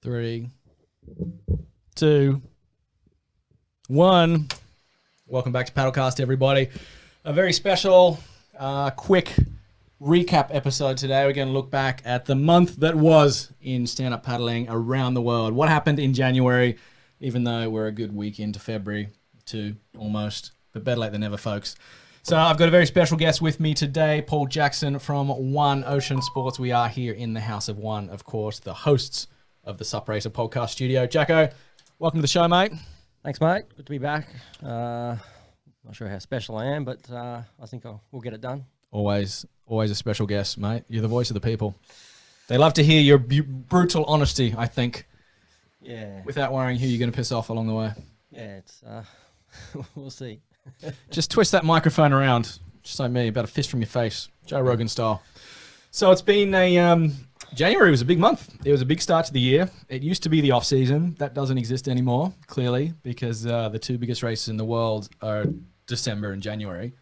3, 2, 1. Welcome back to Paddlecast, everybody. A very special, quick recap episode today. We're going to look back at the month that was in stand-up paddling around the world. What happened in January, even though we're a good week into February, too, almost. But better late than never, folks. So I've got a very special guest with me today, Paul Jackson from One Ocean Sports. We are here in the House of One, of course, the hosts of the Sup Racer podcast studio. Jacko, welcome to the show, mate. Thanks, mate. Good to be back. Not sure how special I am, but I think we'll get it done. Always a special guest, mate. You're the voice of the people. They love to hear your brutal honesty, I think. Yeah. Without worrying who you're going to piss off along the way. Yeah, it's we'll see. Just twist that microphone around, just like me, about a fist from your face, Joe Rogan style. So it's been a... January was a big month. It was a big start to the year. It used to be the off season. That doesn't exist anymore, clearly, because the two biggest races in the world are December and January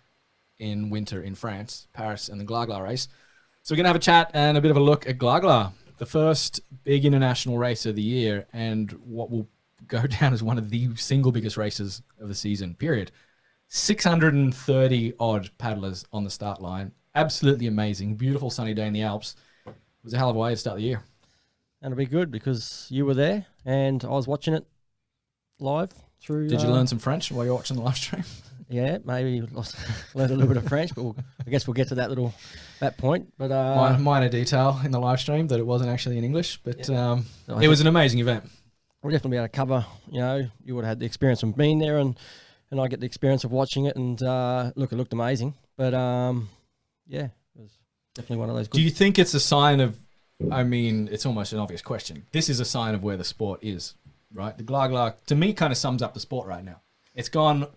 in winter in France, Paris and the Glagla race. So we're going to have a chat and a bit of a look at Glagla, the first big international race of the year and what will go down as one of the single biggest races of the season, period. 630 odd paddlers on the start line. Absolutely amazing. Beautiful sunny day in the Alps. It was a hell of a way to start the year. And it'll be good because you were there and I was watching it live through... Did you learn some French while you were watching the live stream? Yeah, maybe learned a little bit of French, but I guess we'll get to that point. But minor detail in the live stream that it wasn't actually in English, but yeah. It was an amazing event. We'll definitely be able to cover, you would have had the experience of being there and I get the experience of watching it and look, it looked amazing. But yeah, it was definitely one of those good... Do you think it's a sign of, I mean, it's almost an obvious question. This is a sign of where the sport is, right? The Glagla, to me, kind of sums up the sport right now. It's gone,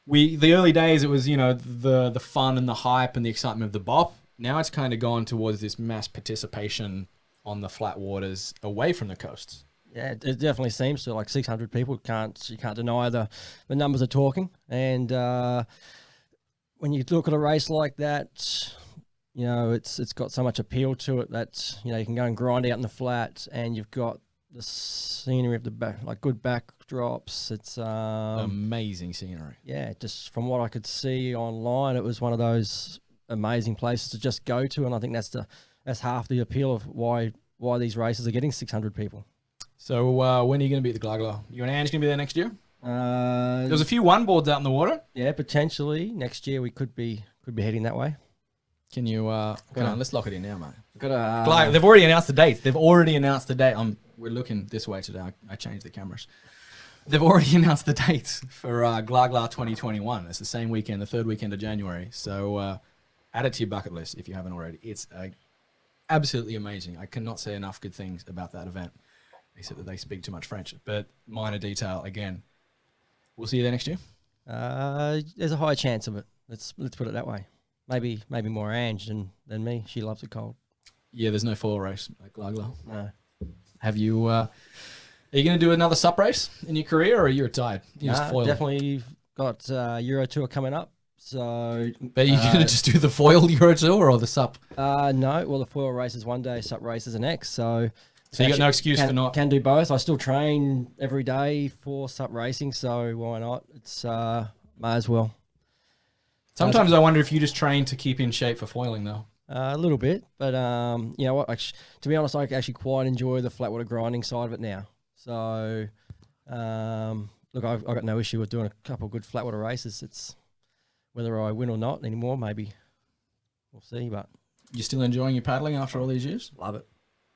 the early days, it was, the fun and the hype and the excitement of the bop. Now it's kind of gone towards this mass participation on the flat waters away from the coasts. Yeah, it definitely seems to, like 600 people. You can't deny the numbers are talking. And when you look at a race like that, it's got so much appeal to it that, you can go and grind out in the flat and you've got the scenery of the back, like good backdrops. It's amazing scenery. Yeah, just from what I could see online, it was one of those amazing places to just go to. And I think that's half the appeal of why these races are getting 600 people. So when are you going to be at the Glagla? You and Ange going to be there next year? There was a few one boards out in the water. Yeah, potentially next year we could be heading that way. Can you? Come on, let's lock it in now, mate. They've They've already announced the dates. The date. We're looking this way today. I changed the cameras. They've already announced the dates for Glagla 2021. It's the same weekend, the third weekend of January. So add it to your bucket list if you haven't already. It's absolutely amazing. I cannot say enough good things about that event, except that they speak too much French. But minor detail again. We'll see you there next year. There's a high chance of it. Let's put it that way. Maybe more Ange than me. She loves it cold. Yeah, there's no foil race at Glagla. No. Have you? Are you going to do another sup race in your career, or are you retired? You just foil? Definitely got Euro Tour coming up. So, but you're going to just do the foil Euro Tour or the sup? No. Well, the foil race is one day, sup race is the next. So you got no excuse for not. Can do both. I still train every day for sup racing, so why not? It's might as well. Sometimes I wonder if you just train to keep in shape for foiling, though. A little bit, but you know what? To be honest, I actually quite enjoy the flat water grinding side of it now. So, look, I've got no issue with doing a couple of good flat water races. It's whether I win or not anymore, maybe we'll see. But you're still enjoying your paddling after all these years? Love it.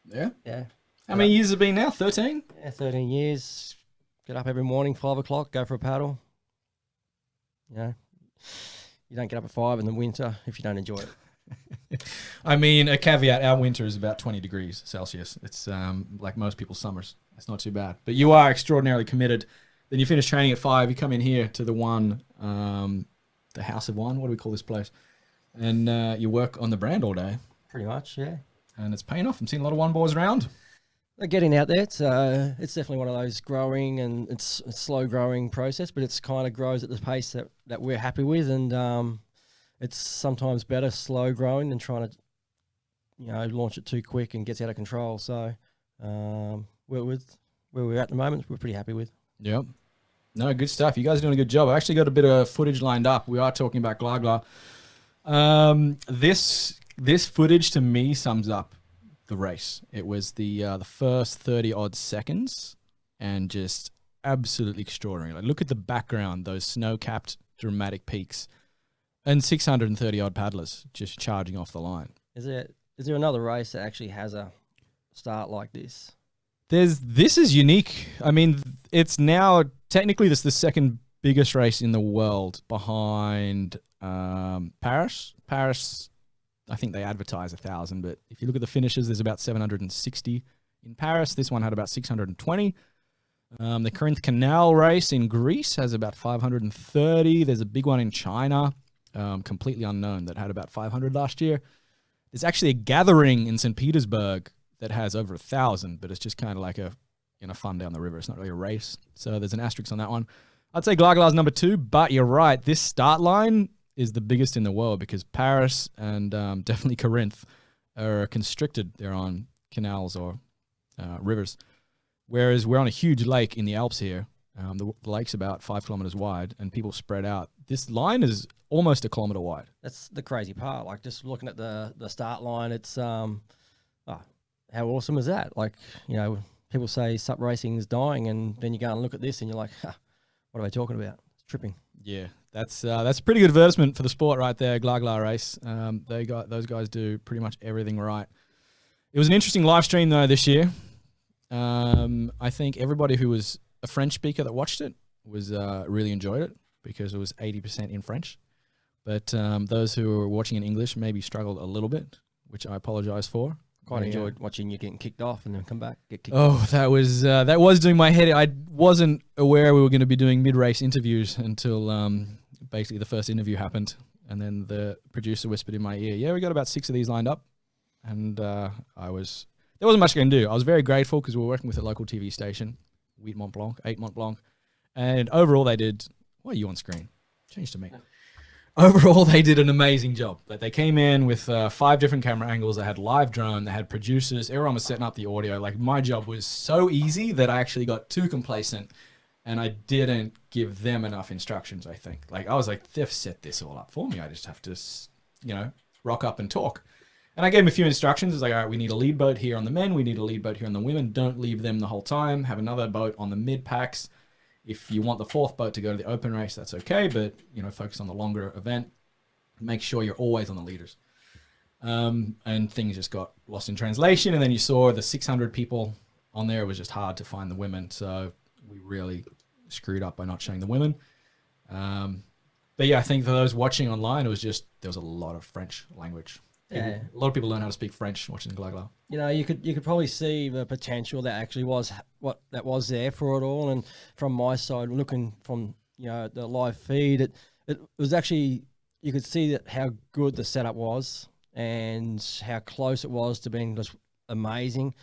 Yeah, yeah. How many years has it been now? 13. Yeah, 13 years. Get up every morning, 5 o'clock, go for a paddle. You don't get up at 5 in the winter if you don't enjoy it. I mean, a caveat, our winter is about 20 degrees Celsius. It's like most people's summers. It's not too bad. But you are extraordinarily committed. Then you finish training at 5, you come in here to the House of One. What do we call this place? And you work on the brand all day. Pretty much, yeah. And it's paying off. I'm seeing a lot of one boys around. They're getting out there. It's definitely one of those growing, and it's a slow growing process, but it's kind of grows at the pace that we're happy with. And it's sometimes better slow growing than trying to, launch it too quick and gets out of control. So we'll where we're at the moment, we're pretty happy with. Yep. No, good stuff. You guys are doing a good job. I actually got a bit of footage lined up. We are talking about Glagla. This footage to me sums up the race. It was the first 30 odd seconds, and just absolutely extraordinary. Like, look at the background, those snow-capped dramatic peaks, and 630 odd paddlers just charging off the line. Is there another race that actually has a start like this? This is unique. I mean, it's now technically this is the second biggest race in the world behind Paris. Paris, I think they advertise 1,000, but if you look at the finishes, there's about 760 in Paris. This one had about 620. The Corinth Canal race in Greece has about 530. There's a big one in China, completely unknown, that had about 500 last year. There's actually a gathering in St. Petersburg that has over 1,000, but it's just kind of like a fun down the river. It's not really a race. So there's an asterisk on that one. I'd say Glagla's number 2, but you're right. This start line is the biggest in the world because Paris and definitely Corinth are constricted. They're on canals or rivers. Whereas we're on a huge lake in the Alps here. The lake's about 5 kilometers wide and people spread out. This line is almost 1 kilometer wide. That's the crazy part. Like, just looking at the start line, it's how awesome is that? Like, people say sup racing is dying, and then you go and look at this and you're like, what are they talking about? It's tripping. Yeah, that's a pretty good advertisement for the sport right there, Glagla race. Those guys do pretty much everything right. It was an interesting live stream though this year. I think everybody who was a French speaker that watched it was really enjoyed it because it was 80% in French. But those who were watching in English maybe struggled a little bit, which I apologize for. Quite enjoyed watching you getting kicked off and then come back, get kicked off. That was doing my head. I wasn't aware we were going to be doing mid-race interviews until basically the first interview happened. And then the producer whispered in my ear, yeah, we got about 6 of these lined up. And there wasn't much I can do. I was very grateful because we were working with a local TV station, 8 Mont Blanc. And overall they did, why are you on screen? Change to me. Overall, they did an amazing job. Like, they came in with 5 different camera angles. They had live drone. They had producers. Everyone was setting up the audio. Like, my job was so easy that I actually got too complacent, and I didn't give them enough instructions, I think. Like, I was like, they've set this all up for me. I just have to, rock up and talk. And I gave them a few instructions. It's like, all right, we need a lead boat here on the men. We need a lead boat here on the women. Don't leave them the whole time. Have another boat on the mid-packs. If you want the 4th boat to go to the open race, that's okay, but focus on the longer event. Make sure you're always on the leaders. And things just got lost in translation, and then you saw the 600 people on there. It was just hard to find the women, so we really screwed up by not showing the women. But yeah, I think for those watching online, there was a lot of French language. A lot of people learn how to speak French watching the Glagla. You could probably see the potential that actually was there for it all. And from my side, looking from the live feed, it was actually, you could see that how good the setup was and how close it was to being just amazing.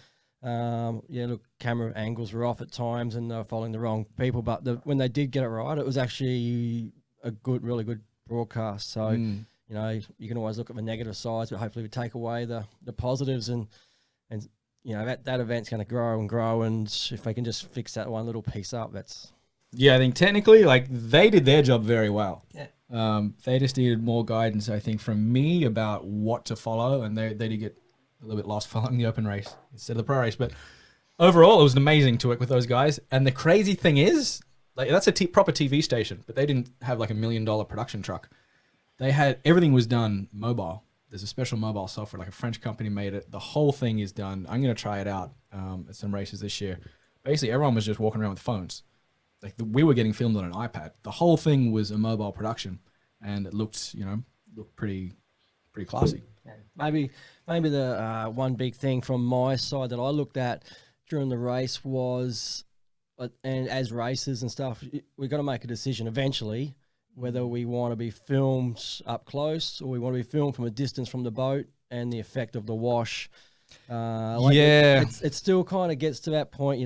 Camera angles were off at times and they were following the wrong people, but when they did get it right, it was actually a really good broadcast. So. You can always look at the negative sides, but hopefully we take away the positives and that event's going to grow and grow. And if they can just fix that one little piece up, that's... Yeah, I think technically, they did their job very well. Yeah. They just needed more guidance, I think, from me about what to follow, and they did get a little bit lost following the open race instead of the pro race. But overall, it was amazing to work with those guys. And the crazy thing is, that's a proper TV station, but they didn't have $1 million production truck. They had, everything was done mobile. There's a special mobile software, like a French company made it. The whole thing is done. I'm going to try it out at some races this year. Basically, everyone was just walking around with phones. We were getting filmed on an iPad. The whole thing was a mobile production, and it looked pretty classy. Maybe the one big thing from my side that I looked at during the race was, and as racers and stuff, we've got to make a decision eventually whether we want to be filmed up close or we want to be filmed from a distance from the boat and the effect of the wash. It still kind of gets to that point,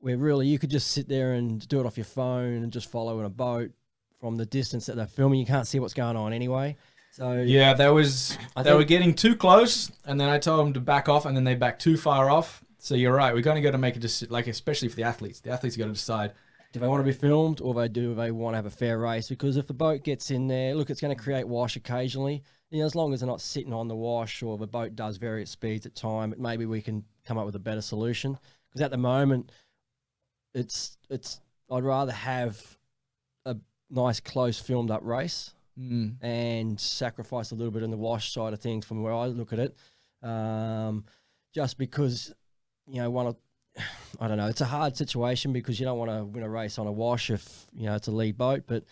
where really you could just sit there and do it off your phone and just follow in a boat from the distance that they're filming. You can't see what's going on anyway. So yeah, they were getting too close, and then I told them to back off, and then they backed too far off. So you're right. We're going to make a decision, like especially for the athletes. The athletes got to decide. Do they want to be filmed or do they want to have a fair race? Because if the boat gets in there, look, it's going to create wash occasionally. You know, as long as they're not sitting on the wash or the boat does various speeds at time, maybe we can come up with a better solution. Because at the moment, it's I'd rather have a nice, close, filmed up race and sacrifice a little bit in the wash side of things from where I look at it. Just because, you know, I don't know, it's a hard situation because you don't want to win a race on a wash if, you know, it's a lead boat, but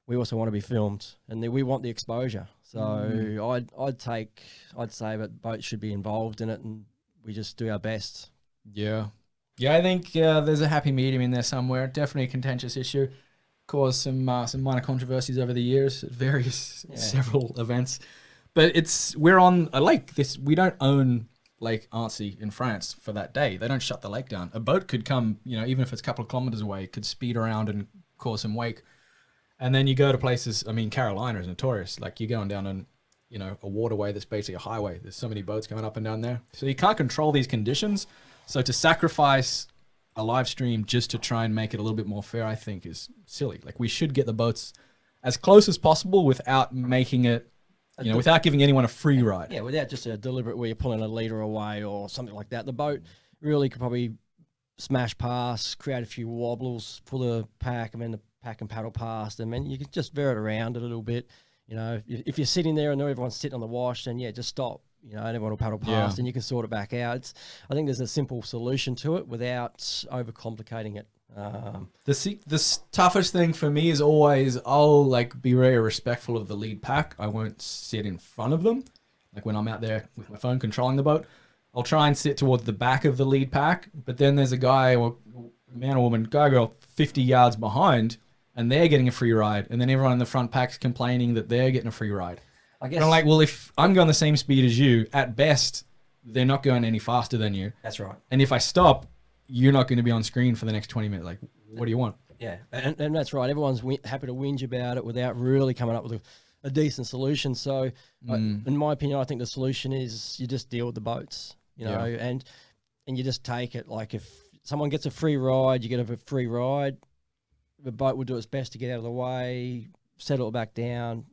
we also want to be filmed and we want the exposure. So I'd say that boats should be involved in it and we just do our best. Yeah. Yeah, I think there's a happy medium in there somewhere. Definitely a contentious issue. Caused some minor controversies over the years at various several events. But we're on a lake. We don't own Lake Artsy in France for that day. They don't shut the lake down. A boat could come, you know, even if it's a couple of kilometers away, could speed around and cause some wake. And then you go to places, I mean, Carolina is notorious. Like you're going down on, you know, a waterway that's basically a highway. There's so many boats going up and down there. So you can't control these conditions. So to sacrifice a live stream just to try and make it a little bit more fair, I think is silly. Like we should get the boats as close as possible without making it, you know, without giving anyone a free ride. Yeah, without just a deliberate where you're pulling a leader away or something like that. The boat really could probably smash past, create a few wobbles for the pack, and then the pack and paddle past, and then you can just veer it around a little bit. You know, if you're sitting there and everyone's sitting on the wash, then yeah, just stop. You know, and everyone will paddle past and you can sort it back out. I think there's a simple solution to it without overcomplicating it. The toughest thing for me is always I'll like be very respectful of the lead pack. I won't sit in front of them. Like when I'm out there with my phone controlling the boat, I'll try and sit towards the back of the lead pack. But then there's a guy or man or woman, guy or girl 50 yards behind and they're getting a free ride. And then everyone in the front pack's complaining that they're getting a free ride. I guess. And I'm like, well, if I'm going the same speed as you, at best, they're not going any faster than you. That's right. And if I stop, you're not going to be on screen for the next 20 minutes. Like, what do you want? Yeah, and that's right. Everyone's happy to whinge about it without really coming up with a decent solution. So, in my opinion, I think the solution is you just deal with the boats, you know, and you just take it. Like if someone gets a free ride, you get a free ride. The boat will do its best to get out of the way, settle it back down.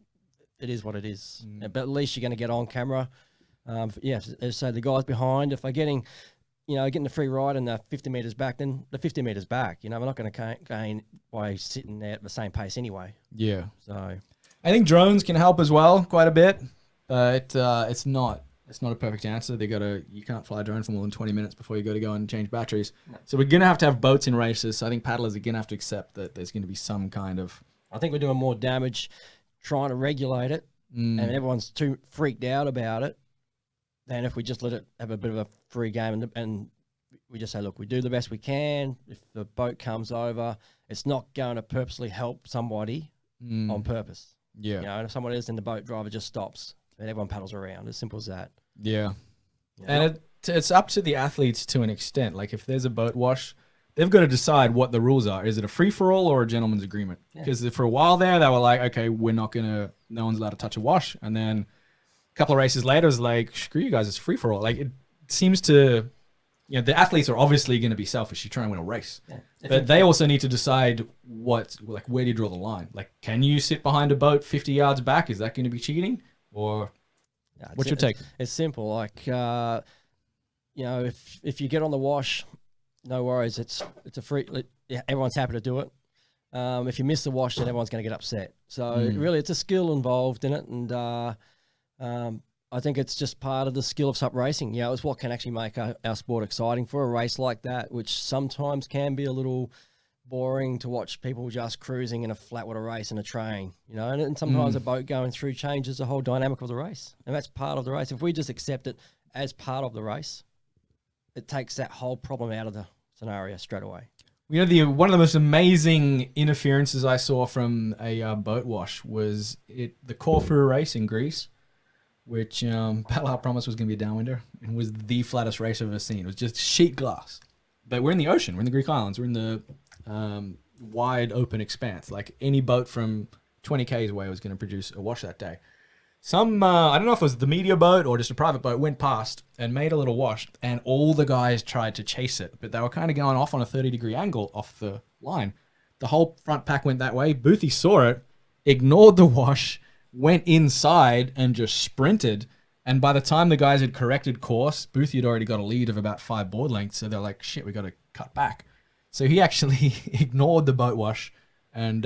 It is what it is. But at least you're going to get on camera. So the guys behind, if they're getting the free ride and they're 50 metres back, then the 50 metres back. You know, we're not going to gain by sitting there at the same pace anyway. Yeah. So I think drones can help as well quite a bit, but it's not a perfect answer. You can't fly a drone for more than 20 minutes before you got to go and change batteries. No. So we're going to have boats in races. So I think paddlers are going to have to accept that there's going to be some kind of... I think we're doing more damage trying to regulate it, and everyone's too freaked out about it. Then if we just let it have a bit of a free game and we just say, look, we do the best we can. If the boat comes over, it's not going to purposely help somebody on purpose. Yeah. You know, and if someone is in the boat, driver just stops and everyone paddles around. As simple as that. Yeah. And it's up to the athletes to an extent. Like if there's a boat wash, they've got to decide what the rules are. Is it a free-for-all or a gentleman's agreement? Because for a while there, they were like, okay, no one's allowed to touch a wash. And then a couple of races later, it was like, screw you guys, it's free-for-all. Like, it seems to, the athletes are obviously going to be selfish. You try and win a race. Yeah. But they also need to decide where do you draw the line? Like, can you sit behind a boat 50 yards back? Is that going to be cheating? Or what's your take? It's simple. Like, if you get on the wash, no worries. It's a free. Everyone's happy to do it. If you miss the wash, then everyone's going to get upset. So really, it's a skill involved in it, and I think it's just part of the skill of SUP racing. It's what can actually make our sport exciting for a race like that, which sometimes can be a little boring to watch people just cruising in a flat water race in a train. And sometimes a boat going through changes the whole dynamic of the race, and that's part of the race. If we just accept it as part of the race, it takes that whole problem out of the scenario straight away. One of the most amazing interferences I saw from a boat wash was the Corfu race in Greece, which Paddleheart promised was going to be a downwinder, and was the flattest race I've ever seen. It was just sheet glass. But we're in the ocean. We're in the Greek islands. We're in the wide open expanse. Like any boat from 20 k's away was going to produce a wash that day. I don't know if it was the media boat or just a private boat, went past and made a little wash, and all the guys tried to chase it, but they were kind of going off on a 30-degree angle off the line. The whole front pack went that way. Boothie saw it, ignored the wash, went inside and just sprinted. And by the time the guys had corrected course, Boothie had already got a lead of about 5 board lengths. So they're like, shit, we got to cut back. So he actually ignored the boat wash and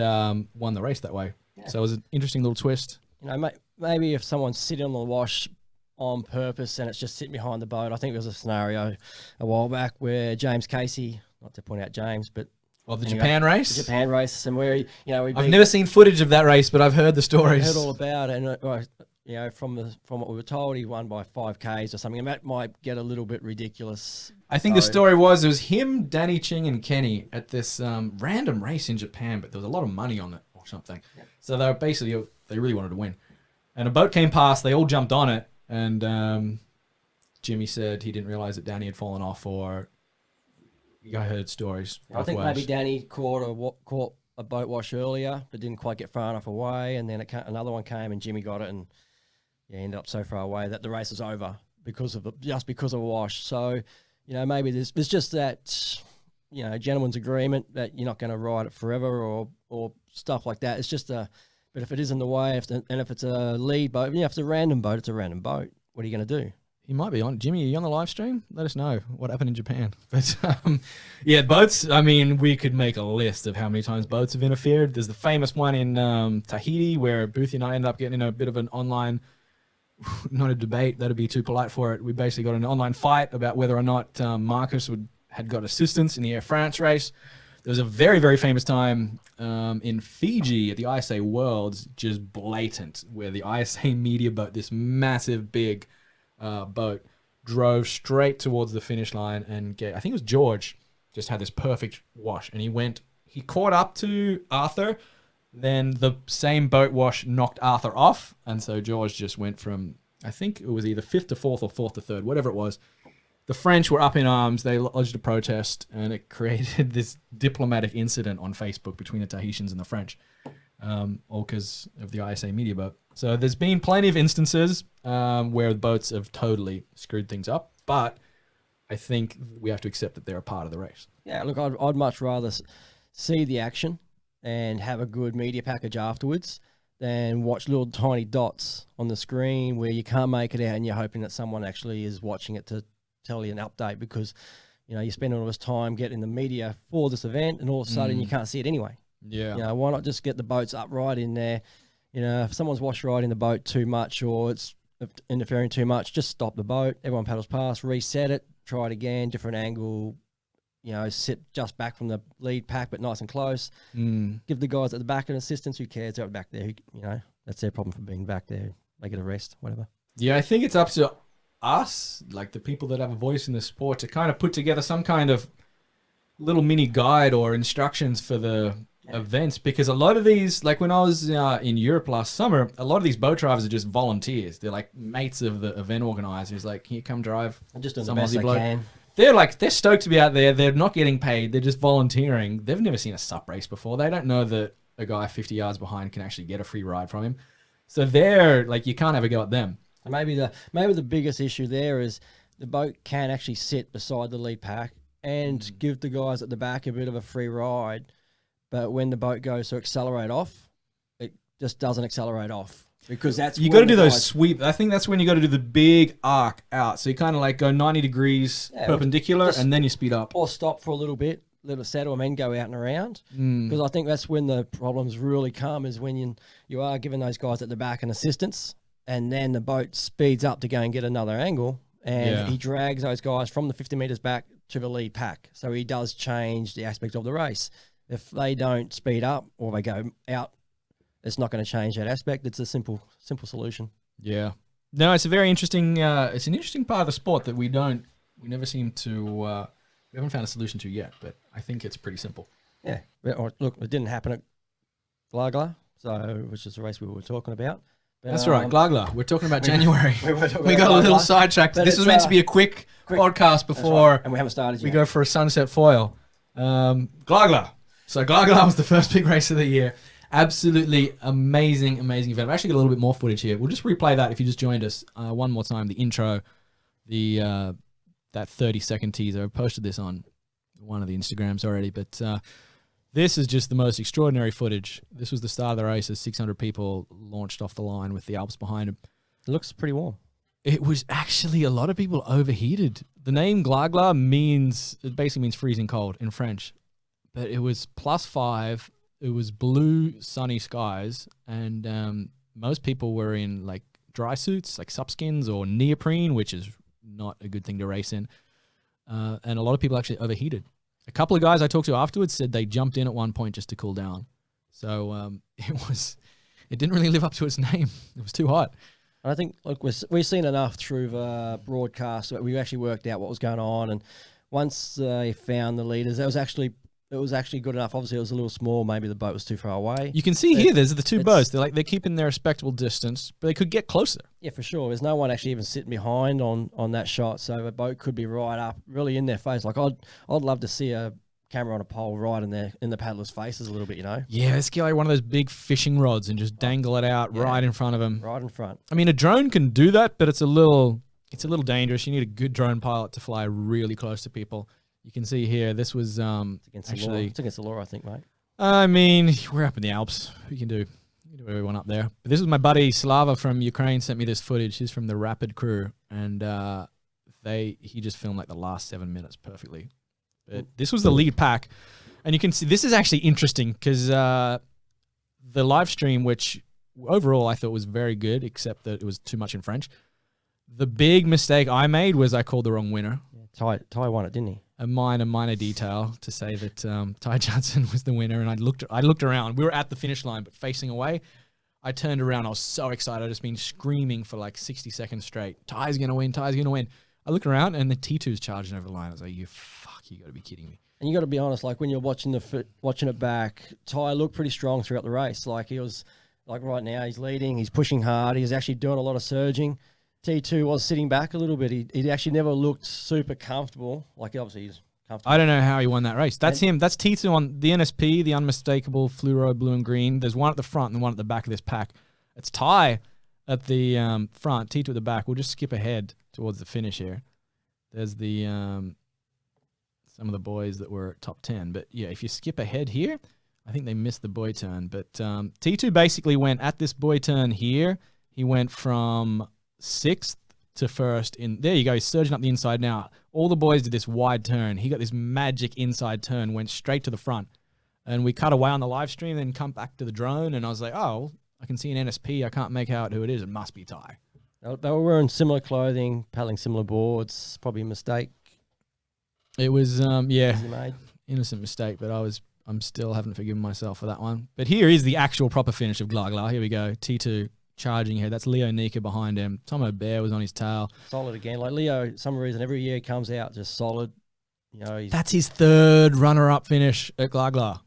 won the race that way. Yeah. So it was an interesting little twist. You know, maybe if someone's sitting on the wash on purpose and it's just sitting behind the boat. I think there was a scenario a while back where James Casey, not to point out James, but Japan race? The Japan race, and where, I've never seen footage of that race, but I've heard the stories. I've heard all about it, and from what we were told, he won by 5Ks or something, and that might get a little bit ridiculous. I think the story was it was him, Danny Ching, and Kenny at this random race in Japan, but there was a lot of money on it or something. Yeah. So they really wanted to win. And a boat came past, they all jumped on it, and Jimmy said he didn't realize that Danny had fallen off, or I heard stories. I think maybe Danny caught a boat wash earlier, but didn't quite get far enough away, and then another one came, and Jimmy got it, and ended up so far away that the race was over because of a wash. So, maybe there's just that, gentleman's agreement that you're not going to ride it forever or stuff like that. It's just but if it is in the way, and if it's a lead boat, if it's a random boat, it's a random boat. What are you going to do? He might be on. Jimmy, are you on the live stream? Let us know what happened in Japan. But boats, we could make a list of how many times boats have interfered. There's the famous one in Tahiti where Boothie and I ended up getting in a bit of an online, not a debate, that'd be too polite for it. We basically got an online fight about whether or not Marcus had got assistance in the Air France race. There was a very, very famous time in Fiji at the ISA Worlds, just blatant, where the ISA media boat, this massive, big boat, drove straight towards the finish line, and I think it was George, just had this perfect wash, and he caught up to Arthur, then the same boat wash knocked Arthur off, and so George just went from, I think it was either 5th to 4th or 4th to 3rd, whatever it was. The French were up in arms. They lodged a protest, and it created this diplomatic incident on Facebook between the Tahitians and the French, all because of the ISA media boat. So there's been plenty of instances where the boats have totally screwed things up, but I think we have to accept that they're a part of the race. Yeah, look, I'd much rather see the action and have a good media package afterwards than watch little tiny dots on the screen where you can't make it out and you're hoping that someone actually is watching it to tell you an update, because you spend all this time getting the media for this event and all of a sudden you can't see it anyway. Yeah. Why not just get the boats up right in there? If someone's wash riding the boat too much or it's interfering too much, just stop the boat, everyone paddles past, reset it, try it again, different angle, sit just back from the lead pack but nice and close. Give the guys at the back an assistance. Who cares? They're back there. That's their problem for being back there. They get a rest, whatever. Yeah, I think it's up to us, like the people that have a voice in the sport, to kind of put together some kind of little mini guide or instructions for the events, because a lot of these, like when I was in Europe last summer, a lot of these boat drivers are just volunteers. They're like mates of the event organizers, like, here, come drive. I'm just doing the best I can. They're stoked to be out there. They're not getting paid. They're just volunteering. They've never seen a sup race before. They don't know that a guy 50 yards behind can actually get a free ride from him. So they're like, you can't have a go at them. Maybe the biggest issue there is the boat can actually sit beside the lead pack and give the guys at the back a bit of a free ride. But when the boat goes to accelerate off, it just doesn't accelerate off, because that's you got to do those sweep. I think that's when you got to do the big arc out. So you kind of like go 90 degrees perpendicular and then you speed up, or stop for a little bit, let it settle, and then go out and around. Because I think that's when the problems really come, is when you are giving those guys at the back an assistance, and then the boat speeds up to go and get another angle, and he drags those guys from the 50 meters back to the lead pack. So he does change the aspect of the race. If they don't speed up or they go out, it's not going to change that aspect. It's a simple solution. Yeah. No, it's a very interesting, it's an interesting part of the sport that we never seem to, we haven't found a solution to yet, but I think it's pretty simple. Yeah. Look, it didn't happen at Glagla, which is the race we were talking about. But, that's right, Glagla. We're talking about January. We got a little sidetracked. This was meant to be a quick podcast before right. And we haven't started yet. We go for a sunset foil. Glagla. So Glagla was the first big race of the year. Absolutely amazing event. I've actually got a little bit more footage here. We'll just replay that if you just joined us one more time. The intro, that 30-second teaser. I posted this on one of the Instagrams already, but this is just the most extraordinary footage. This was the start of the race as 600 people launched off the line with the Alps behind them. It looks pretty warm. It was actually a lot of people overheated. The name Glagla basically means freezing cold in French, but it was +5. It was blue, sunny skies, and most people were in like dry suits, like subskins or neoprene, which is not a good thing to race in. And a lot of people actually overheated. A couple of guys I talked to afterwards said they jumped in at one point just to cool down. So it didn't really live up to its name. It was too hot. And I think, look, we've seen enough through the broadcast that we actually worked out what was going on. And once they found the leaders, it was actually good enough. Obviously, it was a little small. Maybe the boat was too far away. You can see here, there's the two boats. They're keeping their respectable distance, but they could get closer. Yeah, for sure. There's no one actually even sitting behind on that shot, so the boat could be right up, really in their face. Like I'd love to see a camera on a pole right in the paddlers' faces a little bit, you know. Yeah, let's get like one of those big fishing rods and just dangle it out right in front of them. Right in front. I mean, a drone can do that, but it's a little dangerous. You need a good drone pilot to fly really close to people. You can see here, this was It's against the law, I think, mate. I mean, we're up in the Alps. We can do whatever we want up there. But this is my buddy Slava from Ukraine sent me this footage. He's from the Rapid crew, and he just filmed like the last 7 minutes perfectly. But this was the lead pack, and you can see this is actually interesting because the live stream, which overall I thought was very good, except that it was too much in French. The big mistake I made was I called the wrong winner. Yeah, Ty won it, didn't he? A minor detail to say that Ty Johnson was the winner, and I looked around. We were at the finish line, but facing away. I turned around. I was so excited. I just been screaming for like 60 seconds straight. Ty's gonna win. Ty's gonna win. I look around, and the T2's charging over the line. I was like, you got to be kidding me. And you got to be honest. Like when you're watching it back, Ty looked pretty strong throughout the race. Like he was, like right now he's leading. He's pushing hard. He's actually doing a lot of surging. T2 was sitting back a little bit. He actually never looked super comfortable. Like obviously he's comfortable. I don't know how he won that race. That's him. That's T2 on the NSP, the unmistakable fluoro blue and green. There's one at the front and one at the back of this pack. It's Ty at the front, T2 at the back. We'll just skip ahead towards the finish here. There's the some of the boys that were top 10. But yeah, if you skip ahead here, I think they missed the boy turn. But T2 basically went at this boy turn here. He went from 6th to 1st. There you go. He's surging up the inside now. All the boys did this wide turn. He got this magic inside turn, went straight to the front. And we cut away on the live stream, then come back to the drone. And I was like, oh, I can see an NSP. I can't make out who it is. It must be Ty. They were wearing similar clothing, paddling similar boards. Probably a mistake. It was, innocent mistake, but I'm still haven't forgiven myself for that one. But here is the actual proper finish of Glagla. Here we go. T2 charging here. That's Leo Nika behind him. Tom O'Bear was on his tail. Solid again. Like Leo, some reason, every year he comes out just solid. You know, that's his 3rd runner-up finish at Glagla.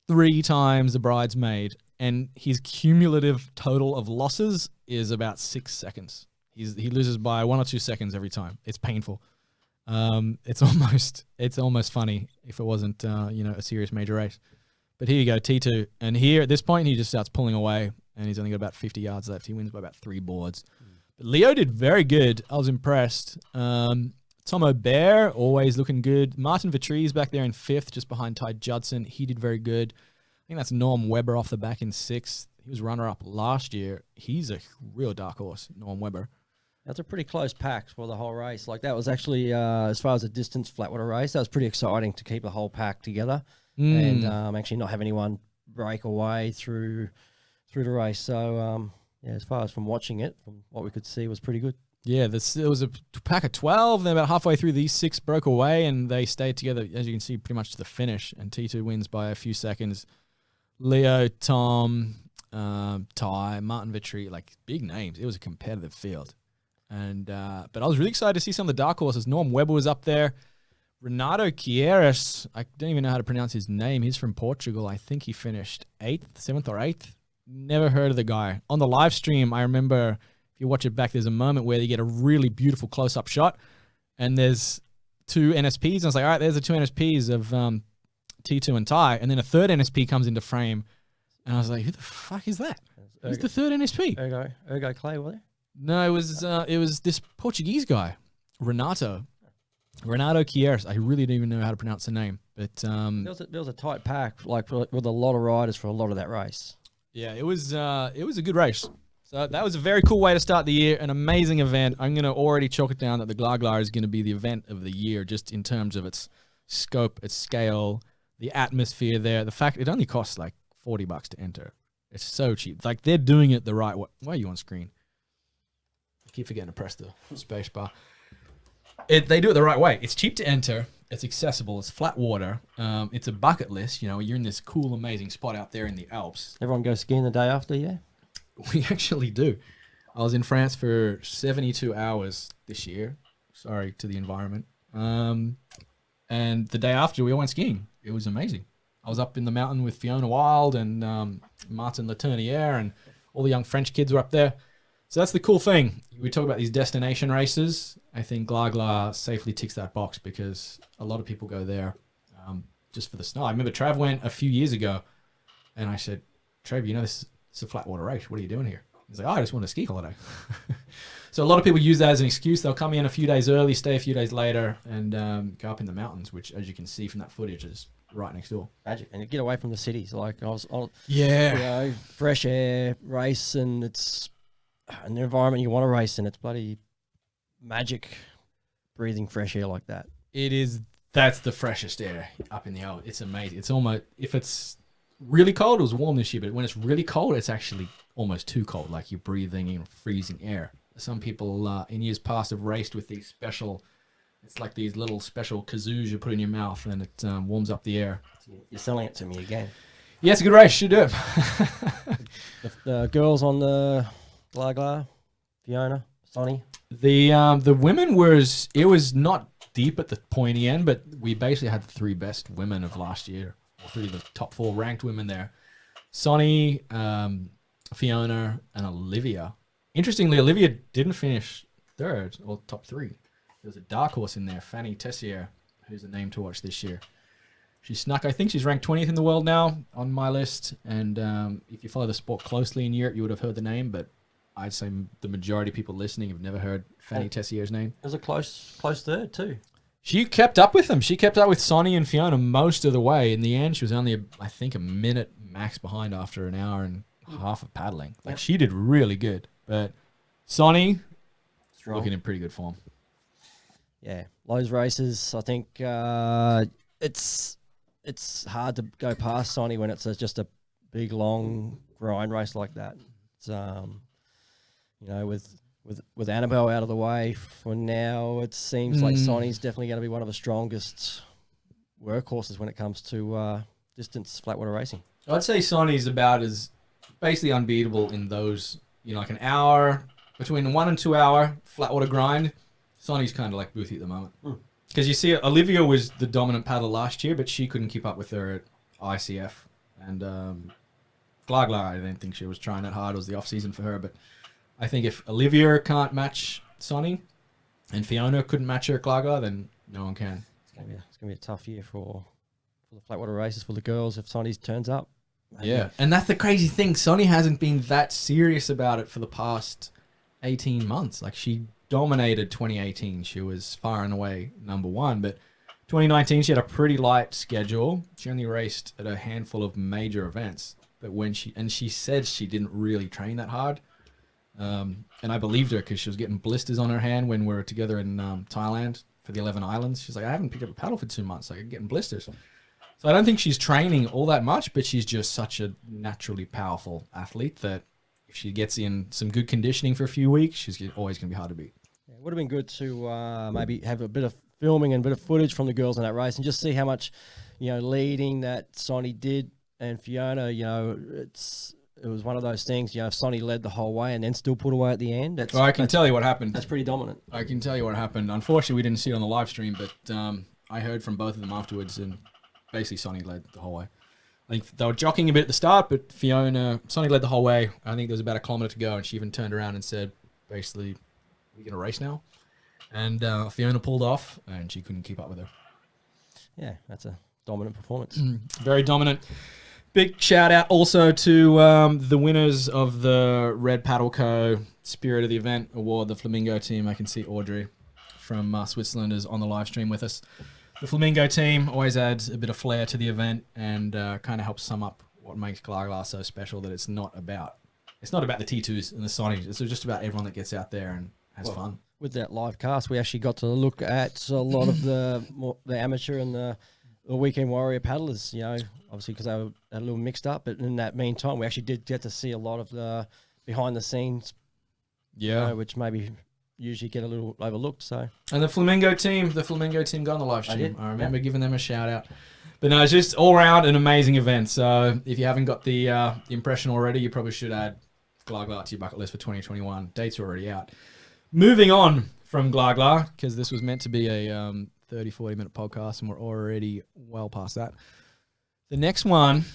3 times the bridesmaid. And his cumulative total of losses is about 6 seconds. He loses by 1 or 2 seconds every time. It's painful. It's almost funny if it wasn't a serious major race. But here you go, T2. And here at this point he just starts pulling away and he's only got about 50 yards left. He wins by about 3 boards. But Leo did very good. I was impressed. Tom O'Bear, always looking good. Martin Vitries back there in 5th, just behind Ty Judson. He did very good. I think that's Norm Webber off the back in 6th. He was runner-up last year. He's a real dark horse, Norm Webber. That's a pretty close pack for the whole race. Like that was actually, as far as the distance flat water race, that was pretty exciting to keep the whole pack together and actually not have anyone break away through the race. So as far as from watching it, from what we could see, was pretty good. Yeah, it was a pack of 12. Then about halfway through, these 6 broke away and they stayed together, as you can see, pretty much to the finish. And T2 wins by a few seconds. Leo, Tom, Ty, Martin Vitry, like big names. It was a competitive field. And but I was really excited to see some of the dark horses. Norm Webber was up there. Renato Quieres, I don't even know how to pronounce his name. He's from Portugal. I think he finished 7th or 8th. Never heard of the guy. On the live stream, I remember, if you watch it back, there's a moment where you get a really beautiful close-up shot, and there's 2 NSPs. And I was like, all right, there's the 2 NSPs of T2 and Ty. And then a 3rd NSP comes into frame, And I was like, who the fuck is that? He's the third NSP. Ergo Clay, was it? No, it was this Portuguese guy, Renato Quieres. I really don't even know how to pronounce the name, but There was a tight pack, like with a lot of riders for a lot of that race. yeah, it was a good race. So that was a very cool way to start the year, an amazing event. I'm going to already chalk it down that the Glaglar is going to be the event of the year, just in terms of its scope, its scale, the atmosphere there. The fact it only costs like $40 to enter. It's so cheap. Like, they're doing it the right way. Why are you on screen? I keep forgetting to press the space bar. They do it the right way. It's cheap to enter. It's accessible. It's flat water. It's a bucket list. You know, you're in this cool, amazing spot out there in the Alps. Everyone goes skiing the day after, yeah? We actually do. I was in France for 72 hours this year. Sorry to the environment. And the day after, we all went skiing. It was amazing. I was up in the mountain with Fiona Wilde and Martin Letournier, and all the young French kids were up there. So that's the cool thing. We talk about these destination races. I think Glaglar safely ticks that box because a lot of people go there just for the snow. I remember Trav went a few years ago, and I said, Trav, you know this is a flat water race. What are you doing here? He's like, oh, I just want a ski holiday. So a lot of people use that as an excuse. They'll come in a few days early, stay a few days later, and go up in the mountains, which, as you can see from that footage, is right next door. Magic. And you get away from the cities. Like, Yeah. You know, fresh air, race, and it's an environment you want to race in. It's bloody magic breathing fresh air like that. It is. That's the freshest air up in the Alps. It's amazing. It's almost, if it's really cold, it was warm this year, but when it's really cold, it's actually almost too cold. Like, you're breathing in freezing air. Some people in years past have raced with these special, it's like these little special kazoos you put in your mouth, and it warms up the air. You're selling it to me again. Yeah, it's a good race. Should do it. The girls on the Glaglar, Fiona, Sonny. The women it was not deep at the pointy end, but we basically had the three best women of last year, or three of the top four ranked women there. Sonny, Fiona, and Olivia. Interestingly, Olivia didn't finish third or top three. There was a dark horse in there, Fanny Tessier, who's a name to watch this year. She snuck. I think she's ranked 20th in the world now on my list. And if you follow the sport closely in Europe, you would have heard the name, but I'd say the majority of people listening have never heard Fanny Tessier's name. It was a close third too. She kept up with them. She kept up with Sonny and Fiona most of the way. In the end, she was only, I think, a minute max behind after an hour and a half of paddling. Like, she did really good. But Sonny, looking in pretty good form. Yeah, those races, I think it's hard to go past Sonny when it's just a big, long grind race like that. It's, you know, with Annabelle out of the way for now, it seems like Sonny's definitely going to be one of the strongest workhorses when it comes to distance flatwater racing. I'd say Sonny's about as basically unbeatable in those, you know, like an hour, between 1 and 2 hour flatwater grind. Sonny's kind of like Boothie at the moment. Because you see, Olivia was the dominant paddler last year, but she couldn't keep up with her at ICF. And Glaglar, I didn't think she was trying that hard. It was the off-season for her. But I think if Olivia can't match Sonny and Fiona couldn't match her at Glaglar, then no one can. It's gonna be a tough year for the flatwater races for the girls if Sonny turns up. Yeah, and that's the crazy thing. Sonny hasn't been that serious about it for the past 18 months. Like, she dominated 2018. She was far and away number one. But 2019, she had a pretty light schedule. She only raced at a handful of major events. But she said she didn't really train that hard. And I believed her because she was getting blisters on her hand when we were together in Thailand for the 11 Islands. She's like, I haven't picked up a paddle for 2 months. Like, I'm getting blisters. So I don't think she's training all that much, but she's just such a naturally powerful athlete that if she gets in some good conditioning for a few weeks, she's always going to be hard to beat. Yeah, it would have been good to maybe have a bit of filming and a bit of footage from the girls in that race and just see how much, you know, leading that Sonny did. And Fiona, you know, it was one of those things, you know, if Sonny led the whole way and then still put away at the end. Well, I can tell you what happened. That's pretty dominant. I can tell you what happened. Unfortunately, we didn't see it on the live stream, but I heard from both of them afterwards, and basically Sonny led the whole way. I think they were jockeying a bit at the start, but Sonny led the whole way. I think there was about 1 kilometer to go, and she even turned around and said, basically, we're going to race now. And Fiona pulled off, and she couldn't keep up with her. Yeah, that's a dominant performance. Very dominant. Big shout out also to the winners of the Red Paddle Co. Spirit of the Event Award, the Flamingo team. I can see Audrey from Switzerland is on the live stream with us. The Flamingo team always adds a bit of flair to the event and kind of helps sum up what makes Glagla so special, that it's not about the T2s and the signage. It's just about everyone that gets out there and has fun. With that live cast, we actually got to look at a lot of the amateur and the weekend warrior paddlers, obviously because they were a little mixed up. But in that meantime, we actually did get to see a lot of the behind the scenes, which maybe usually get a little overlooked. So, and the Flamingo team got on the live stream. I remember giving them a shout out. But no, it's just all around an amazing event. So if you haven't got the impression already, you probably should add Glagla to your bucket list for 2021. Dates are already out. Moving on from Glagla, because this was meant to be a 30, 40-minute podcast, and we're already well past that. The next one,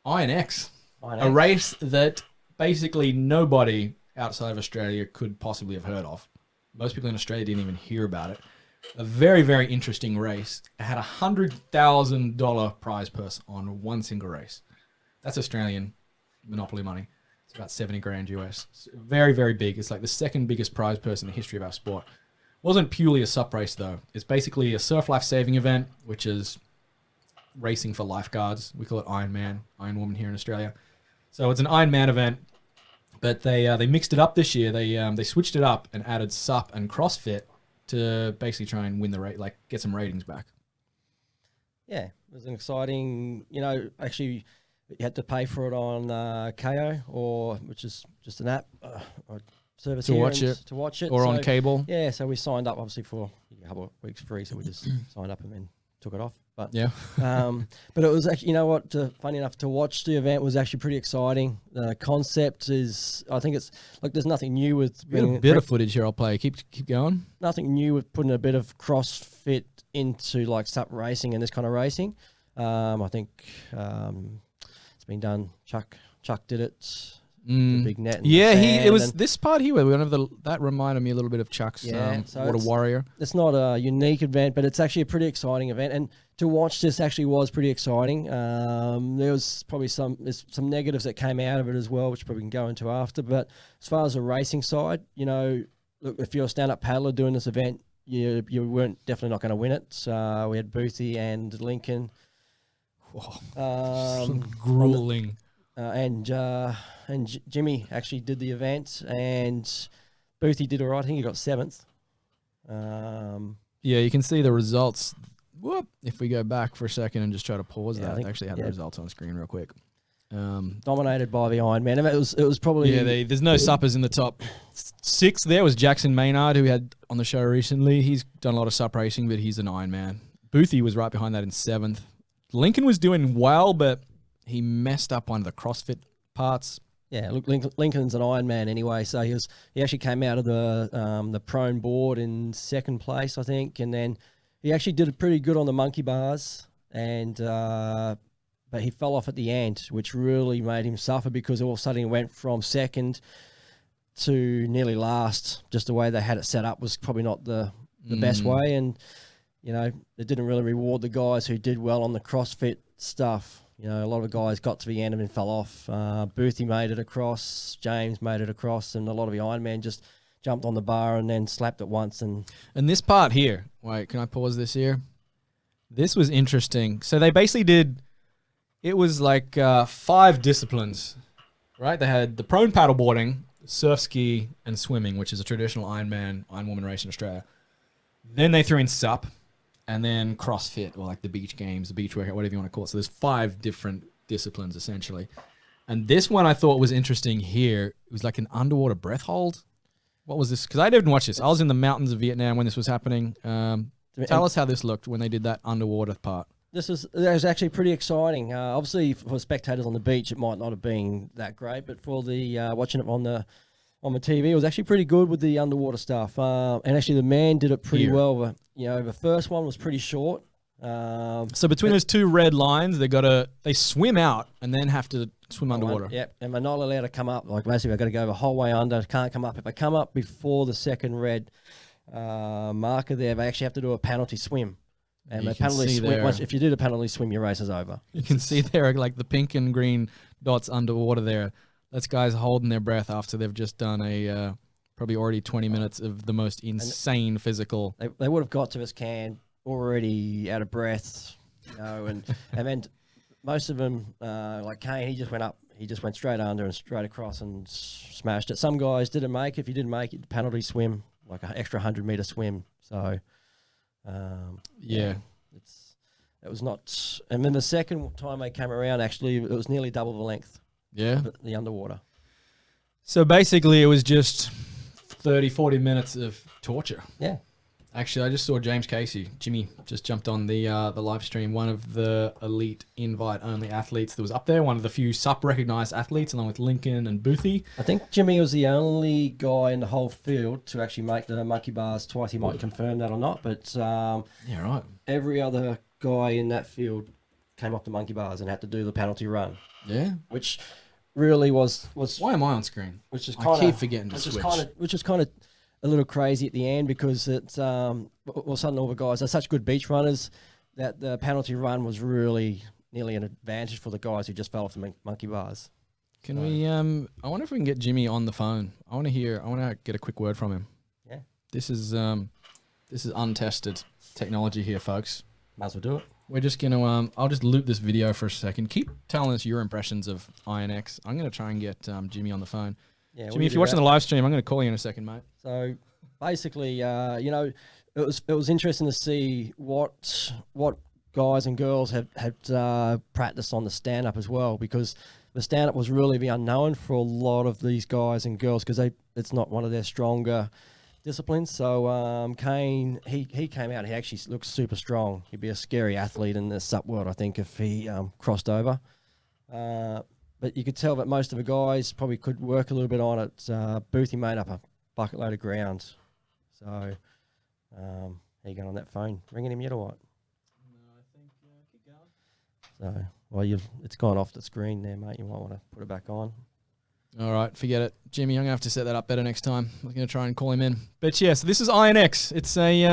INX. A race that basically nobody outside of Australia could possibly have heard of. Most people in Australia didn't even hear about it. A very, very interesting race. It had $100,000 prize purse on one single race. That's Australian Monopoly money. It's about 70 grand US. It's very, very big. It's like the second biggest prize purse in the history of our sport. It wasn't purely a sup race, though. It's basically a surf life saving event, which is racing for lifeguards. We call it Ironman, Iron Woman here in Australia. So it's an Ironman event, but they mixed it up this year. They switched it up and added sup and CrossFit to basically try and win the rate, like get some ratings back. Yeah, it was an exciting, actually you had to pay for it on KO, which is just an app or service to watch it, or on cable. Yeah, so we signed up obviously for a couple of weeks free, so we just signed up and then took it off. But yeah, but it was actually, funny enough, to watch the event was actually pretty exciting. The concept is, I think it's like there's nothing new with a bit of footage here. I'll play. Keep going. Nothing new with putting a bit of CrossFit into like sup racing and this kind of racing. I think it's been done. Chuck did it. The big net. Yeah, it was this part here where that reminded me a little bit of Chuck's Water Warrior. It's not a unique event, but it's actually a pretty exciting event. And to watch this actually was pretty exciting. There was probably some negatives that came out of it as well, which probably can go into after. But as far as the racing side, look, if you're a stand-up paddler doing this event, you weren't definitely not going to win it. So we had Boothie and Lincoln. Grueling. And Jimmy actually did the event, and Boothie did all right. I think he got 7th. Yeah, you can see the results. Whoop! If we go back for a second and just try to pause that, I actually have the results on screen real quick. Dominated by the Ironman. It was probably there's no suppers in the top 6. There was Jackson Maynard, who we had on the show recently. He's done a lot of sup racing, but he's an Ironman. Boothie was right behind that in 7th. Lincoln was doing well, but he messed up one of the CrossFit parts. Yeah, look, Lincoln's an Ironman anyway, so he actually came out of the prone board in 2nd place, I think, and then he actually did it pretty good on the monkey bars, and but he fell off at the end, which really made him suffer because all of a sudden he went from 2nd to nearly last. Just the way they had it set up was probably not the best way, and it didn't really reward the guys who did well on the CrossFit stuff. A lot of guys got to the end and then fell off. Boothie made it across, James made it across, and a lot of the Ironman just jumped on the bar and then slapped it once. And this part here, wait, can I pause this here? This was interesting. So they basically it was like 5 disciplines, right? They had the prone paddleboarding, surf ski, and swimming, which is a traditional Iron Woman race in Australia. Then they threw in sup. And then CrossFit, or like the beach games, the beach workout, whatever you want to call it. So there's 5 different disciplines, essentially. And this one I thought was interesting here. It was like an underwater breath hold. What was this? Because I didn't watch this. I was in the mountains of Vietnam when this was happening. Tell us how this looked when they did that underwater part. That was actually pretty exciting. Obviously, for spectators on the beach, it might not have been that great. But for the watching it on the TV, it was actually pretty good with the underwater stuff. And actually, the man did it pretty well. But, the first one was pretty short. So between those 2 red lines, they swim out and then have to swim underwater. Yep, and they're not allowed to come up. Like basically, I've got to go the whole way under. Can't come up. If I come up before the 2nd red marker there, they actually have to do a penalty swim. And You they can penalty see swim. there- If you do the penalty swim, your race is over. You can see there like the pink and green dots underwater there. That's guys holding their breath after they've just done a probably already 20 minutes of the most insane physical. They would have got to this can already out of breath, and then most of them, like Kane, he just went up. He just went straight under and straight across and smashed it. Some guys didn't make it. If you didn't make it, penalty swim, like an extra 100-meter swim. So, it was not. And then the second time they came around, actually, it was nearly double the length. Yeah. The underwater. So basically, it was just 30, 40 minutes of torture. Yeah. Actually, I just saw James Casey. Jimmy just jumped on the live stream. One of the elite invite-only athletes that was up there. One of the few SUP-recognised athletes, along with Lincoln and Boothie. I think Jimmy was the only guy in the whole field to actually make the monkey bars twice. He might confirm that or not, but Yeah, right. every other guy in that field came off the monkey bars and had to do the penalty run, Yeah. which really was Why am I on screen? which is I kind keep of forgetting to switch. which is kind of a little crazy at the end because it's suddenly all the guys are such good beach runners that the penalty run was really nearly an advantage for the guys who just fell off the monkey bars. Can we? I wonder if we can get Jimmy on the phone. I want to get a quick word from him. Yeah, This is untested technology here, folks. might as well do it. We're just gonna. I'll just loop this video for a second. Keep telling us your impressions of INX. I'm gonna try and get Jimmy on the phone. Yeah, Jimmy, if you're watching the live stream, I'm gonna call you in a second, mate. So basically, it was interesting to see what guys and girls had practiced on the stand up as well, because the stand up was really the unknown for a lot of these guys and girls because it's not one of their stronger disciplines. So Kane, he came out. He actually looks super strong. He'd be a scary athlete in the SUP world, I think, if he crossed over. But you could tell that most of the guys probably could work a little bit on it. Boothie made up a bucket load of ground. So, how you going on that phone? Ringing him yet or what? No, I think keep going. So, well, it's gone off the screen there, mate. You might want to put it back on. All right, forget it, Jimmy. I'm gonna have to set that up better next time. I'm gonna try and call him in. But yes, this is INX. It's a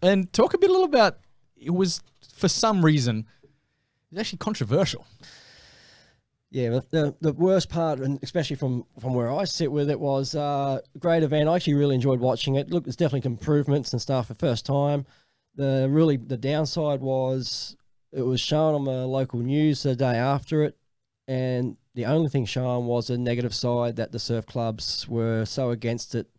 and talk a little about. It was for some reason, it's actually controversial. Yeah, the worst part, and especially from where I sit with it, was a great event. I actually really enjoyed watching it. Look, there's definitely improvements and stuff for first time. The downside was it was shown on the local news the day after it, and the only thing shown was a negative side that the surf clubs were so against it,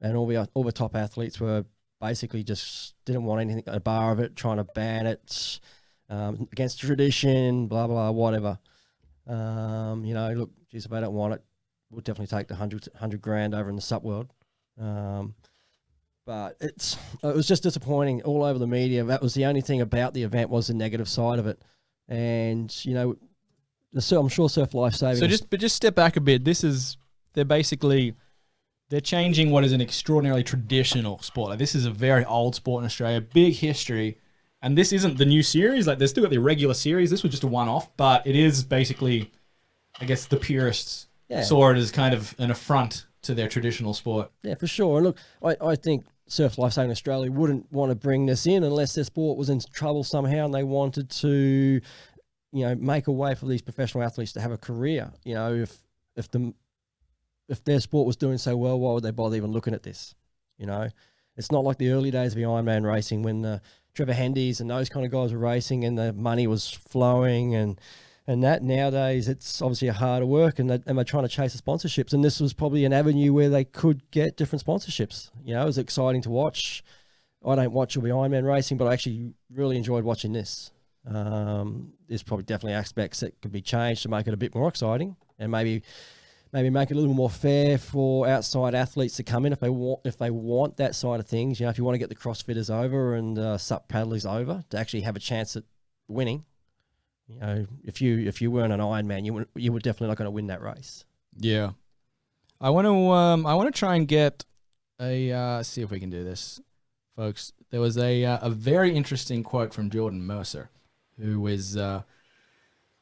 and all the top athletes were basically just didn't want anything a bar of it, trying to ban it, against tradition, blah blah whatever. Look, geez, if they don't want it, we'll definitely take the 100 grand over in the SUP world. But it was just disappointing all over the media. That was the only thing about the event was the negative side of it. And, I'm sure Surf Life Saving. So just step back a bit. They're changing what is an extraordinarily traditional sport. Like, this is a very old sport in Australia, big history. And this isn't the new series. Like, they've still got the regular series. This was just a one-off, but it is basically, I guess, the purists saw it as kind of an affront to their traditional sport. Yeah, for sure. And look, I think Surf Life Saving Australia wouldn't want to bring this in unless their sport was in trouble somehow and they wanted to, make a way for these professional athletes to have a career. If their sport was doing so well, why would they bother even looking at this? It's not like the early days of the Ironman racing when the Trevor Hendys and those kind of guys were racing and the money was flowing and that. Nowadays it's obviously a harder work and they're trying to chase the sponsorships, and this was probably an avenue where they could get different sponsorships. It was exciting to watch. I don't watch all the Ironman racing, but I actually really enjoyed watching this. There's probably definitely aspects that could be changed to make it a bit more exciting and maybe make it a little more fair for outside athletes to come in if they want that side of things. If you want to get the CrossFitters over and SUP paddlers over to actually have a chance at winning. If you weren't an Ironman, you were definitely not going to win that race. Yeah, I want to try and get see if we can do this, folks. There was a very interesting quote from Jordan Mercer, who is.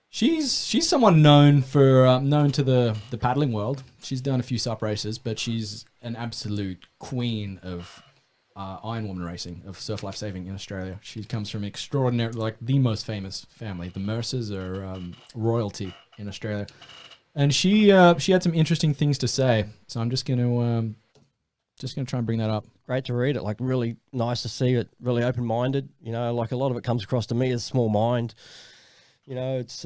She's someone known to the paddling world. She's done a few SUP races, but she's an absolute queen of Iron Woman racing of surf life saving in Australia. She comes from extraordinary, like the most famous family. The Mercers are royalty in Australia, and she had some interesting things to say. So I'm just gonna try and bring that up. Great to read it. Like really nice to see it. Really open minded. You know, like a lot of it comes across to me as small mind. You know, it's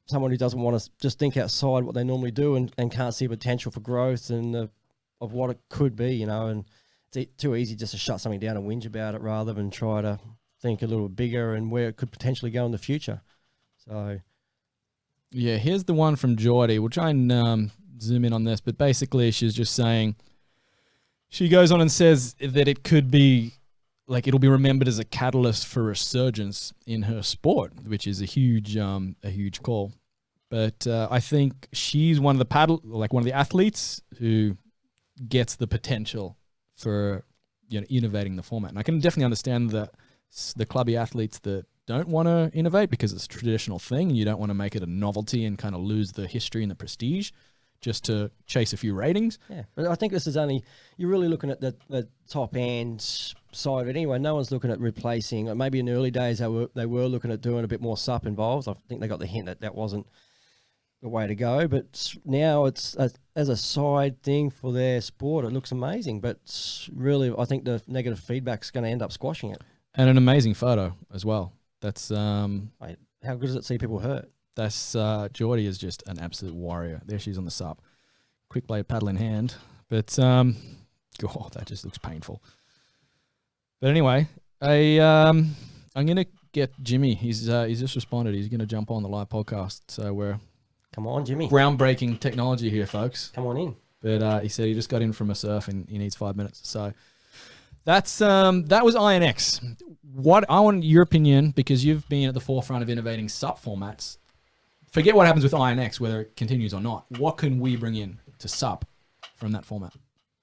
someone who doesn't want to just think outside what they normally do and can't see potential for growth and of what it could be, you know, and it's too easy just to shut something down and whinge about it rather than try to think a little bigger and where it could potentially go in the future. So, yeah, here's the one from Geordie. We'll try and zoom in on this, but basically she's just saying, she goes on and says that it could be, like, it'll be remembered as a catalyst for resurgence in her sport, which is a huge call. But I think she's one of the athletes who gets the potential for, you know, innovating the format. And I can definitely understand that the clubby athletes that don't want to innovate because it's a traditional thing and you don't want to make it a novelty and kind of lose the history and the prestige just to chase a few ratings. Yeah, but I think this is only, you're really looking at the top end side of it anyway. No one's looking at replacing, maybe in the early days they were looking at doing a bit more SUP involved. I think they got the hint that wasn't the way to go, but now it's as a side thing for their sport. It looks amazing, but really I think the negative feedback's going to end up squashing it. And an amazing photo as well. That's Wait, how good does it see people hurt? That's Geordie is just an absolute warrior. There she is on the SUP, quick blade paddle in hand. But God, that just looks painful. But anyway, I'm gonna get Jimmy. He's just responded. He's gonna jump on the live podcast. So we're come on, Jimmy. Groundbreaking technology here, folks. Come on in. But he said he just got in from a surf and he needs 5 minutes. So that's that was INX. What I want your opinion, because you've been at the forefront of innovating SUP formats. Forget what happens with INX, whether it continues or not. What can we bring in to SUP from that format?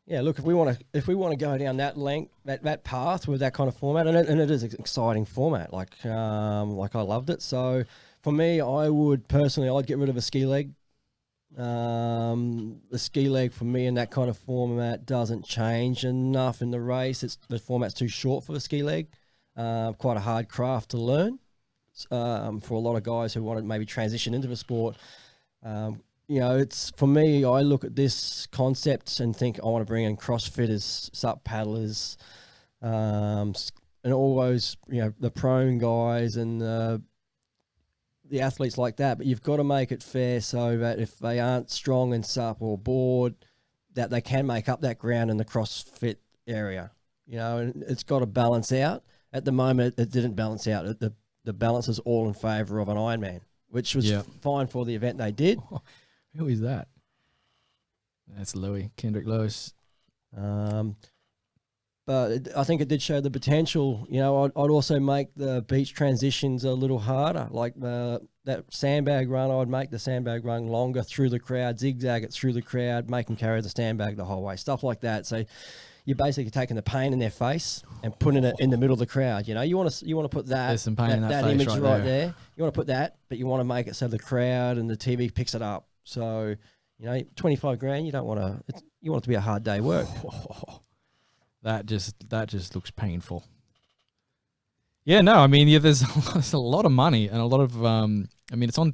Yeah, look, if we want to go down that length, that path with that kind of format, and it is an exciting format. Like I loved it. So for me, I'd get rid of a ski leg. The ski leg for me in that kind of format doesn't change enough in the race. The format's too short for the ski leg. Quite a hard craft to learn. For a lot of guys who want to maybe transition into the sport. You know, it's for me, I look at this concept and think I want to bring in CrossFitters, SUP paddlers, and all those, you know, the prone guys and the athletes like that. But you've got to make it fair so that if they aren't strong in SUP or board, that they can make up that ground in the CrossFit area. You know, and it's got to balance out. At the moment, it didn't balance out. The balance is all in favour of an Ironman, which was fine for the event they did. Who is that? That's Louis, Kendrick Lewis. But I think it did show the potential. You know, I'd also make the beach transitions a little harder. Like that sandbag run, I'd make the sandbag run longer through the crowd, zigzag it through the crowd, make them carry the sandbag the whole way, stuff like that. So you're basically taking the pain in their face and putting it in the middle of the crowd. You know, you want to put that. There's some pain in that face image right there. You want to put that, but you want to make it so the crowd and the TV picks it up. So, you know, 25 grand. You don't want to. You want it to be a hard day work. That just looks painful. Yeah, no, I mean, there's a lot of money and a lot of. I mean, it's on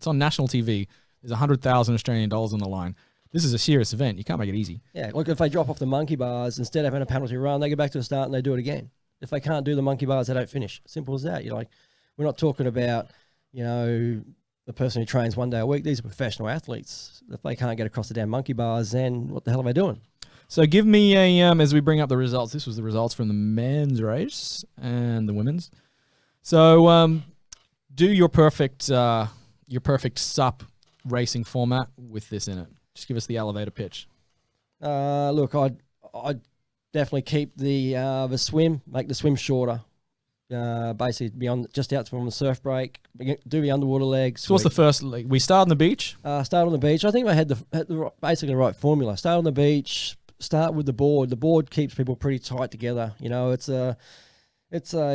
national TV. There's 100,000 Australian dollars on the line. This is a serious event. You can't make it easy. Yeah, look, if they drop off the monkey bars, instead of having a penalty run, they go back to the start and they do it again. If they can't do the monkey bars, they don't finish. Simple as that. You're like, we're not talking about, you know, the person who trains 1 day a week. These are professional athletes. If they can't get across the damn monkey bars, then what the hell are they doing? So give me a, as we bring up the results, this was the results from the men's race and the women's. So do your perfect SUP racing format with this in it. Just give us the elevator pitch. Look, I'd definitely keep the swim, make the swim shorter. Basically, beyond just out from the surf break, do the underwater legs. So what's the first leg? We start on the beach. Start on the beach. I think I had basically the right formula. Start on the beach. Start with the board. The board keeps people pretty tight together. You know, it's a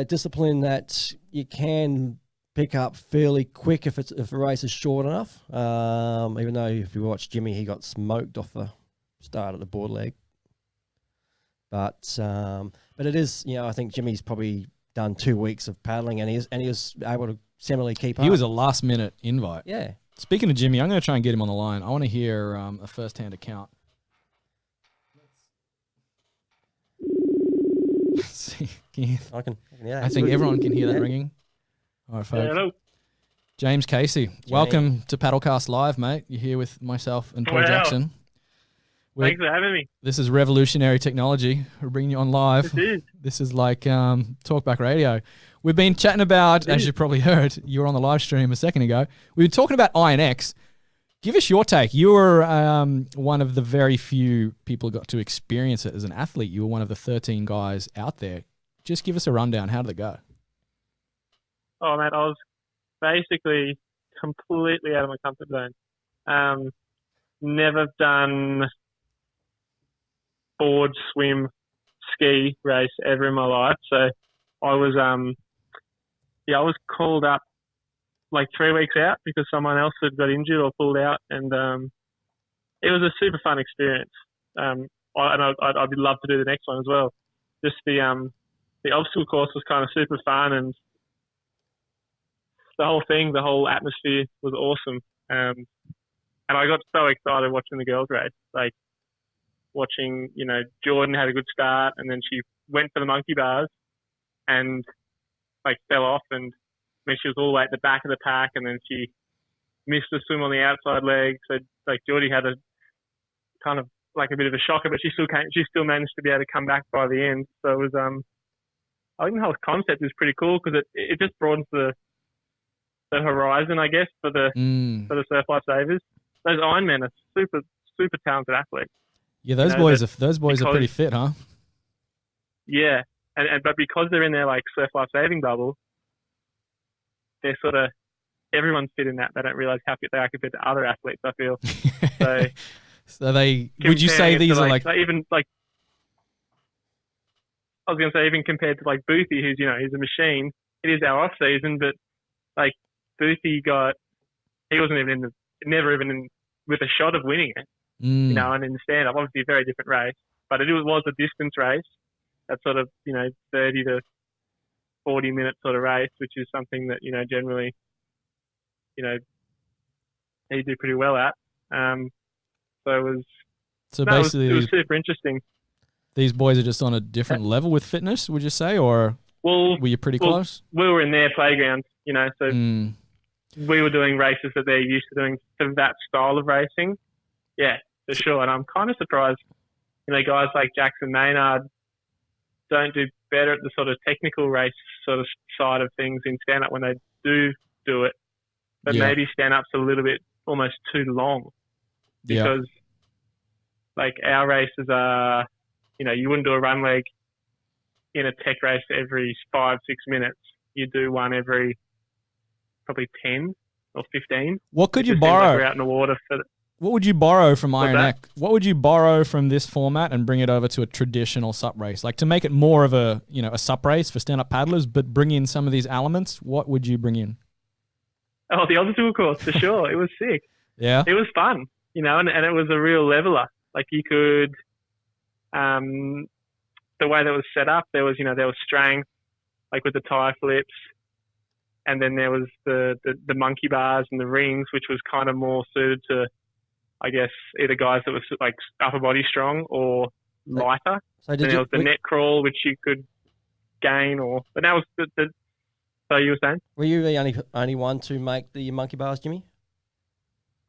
discipline that you can pick up fairly quick if a race is short enough. Even though if you watch Jimmy, he got smoked off the start of the board leg. But it is, I think Jimmy's probably done 2 weeks of paddling, and he was able to similarly keep up. He was a last-minute invite. Yeah. Speaking of Jimmy, I'm going to try and get him on the line. I want to hear a first-hand account. Let's see. I can hear that. I think everyone can hear that ringing. All right, folks. Hello. James Casey, welcome to Paddlecast Live, mate. You're here with myself and Paul Jackson. Thanks for having me. This is revolutionary technology. We're bringing you on live. This is like talkback radio. We've been chatting about, as you probably heard, you were on the live stream a second ago. We've been talking about INX. Give us your take. You were one of the very few people who got to experience it as an athlete. You were one of the 13 guys out there. Just give us a rundown. How did it go? Oh, mate, I was basically completely out of my comfort zone. Never done board, swim, ski race ever in my life. So I was, I was called up like 3 weeks out because someone else had got injured or pulled out, and it was a super fun experience. I'd love to do the next one as well. Just the obstacle course was kind of super fun, and the whole atmosphere was awesome. And I got so excited watching the girls race, like watching, Jordan had a good start, and then she went for the monkey bars and like fell off, and she was all the way at the back of the pack, and then she missed the swim on the outside leg. So like Geordie had a kind of like a bit of a shocker, but she still managed to be able to come back by the end. So it was I think the whole concept is pretty cool because it just broadens the horizon, I guess, for the surf lifesavers. Those Ironmen are super super talented athletes. Yeah, those boys are pretty fit, huh? Yeah, but because they're in their like surf lifesaving bubble, they're sort of everyone's fit in that. They don't realize how fit they are compared to other athletes, I feel. So would you say these are like even like I was going to say even compared to like Boothie, who's he's a machine. It is our off season, but like Boothie he wasn't even never even with a shot of winning it. And in the stand-up, obviously a very different race, but it was a distance race, that sort of 30 to 40 minute sort of race, which is something that generally he do pretty well at. So it was super interesting. These boys are just on a different level with fitness, would you say, or were you pretty close? We were in their playground, so we were doing races that they're used to doing for that style of racing. Yeah, for sure. And I'm kind of surprised, guys like Jackson Maynard don't do better at the sort of technical race sort of side of things in stand-up when they do it. But maybe stand-up's a little bit almost too long because like our races are, you wouldn't do a run leg in a tech race every 5-6 minutes. You do one every probably 10 or 15. What could you borrow? Like we're out in the water for What would you borrow from IronX? What would you borrow from this format and bring it over to a traditional sup race? Like to make it more of a sup race for stand-up paddlers, but bring in some of these elements. What would you bring in? Oh, the obstacle course, for sure. It was sick. Yeah. It was fun, and it was a real leveler. Like you could, the way that it was set up, there was strength, like with the tie flips, and then there was the monkey bars and the rings, which was kind of more suited to, I guess, either guys that were like upper body strong or lighter. So there was the net crawl, which you could gain, but that was the. So you were saying? Were you the only one to make the monkey bars, Jimmy?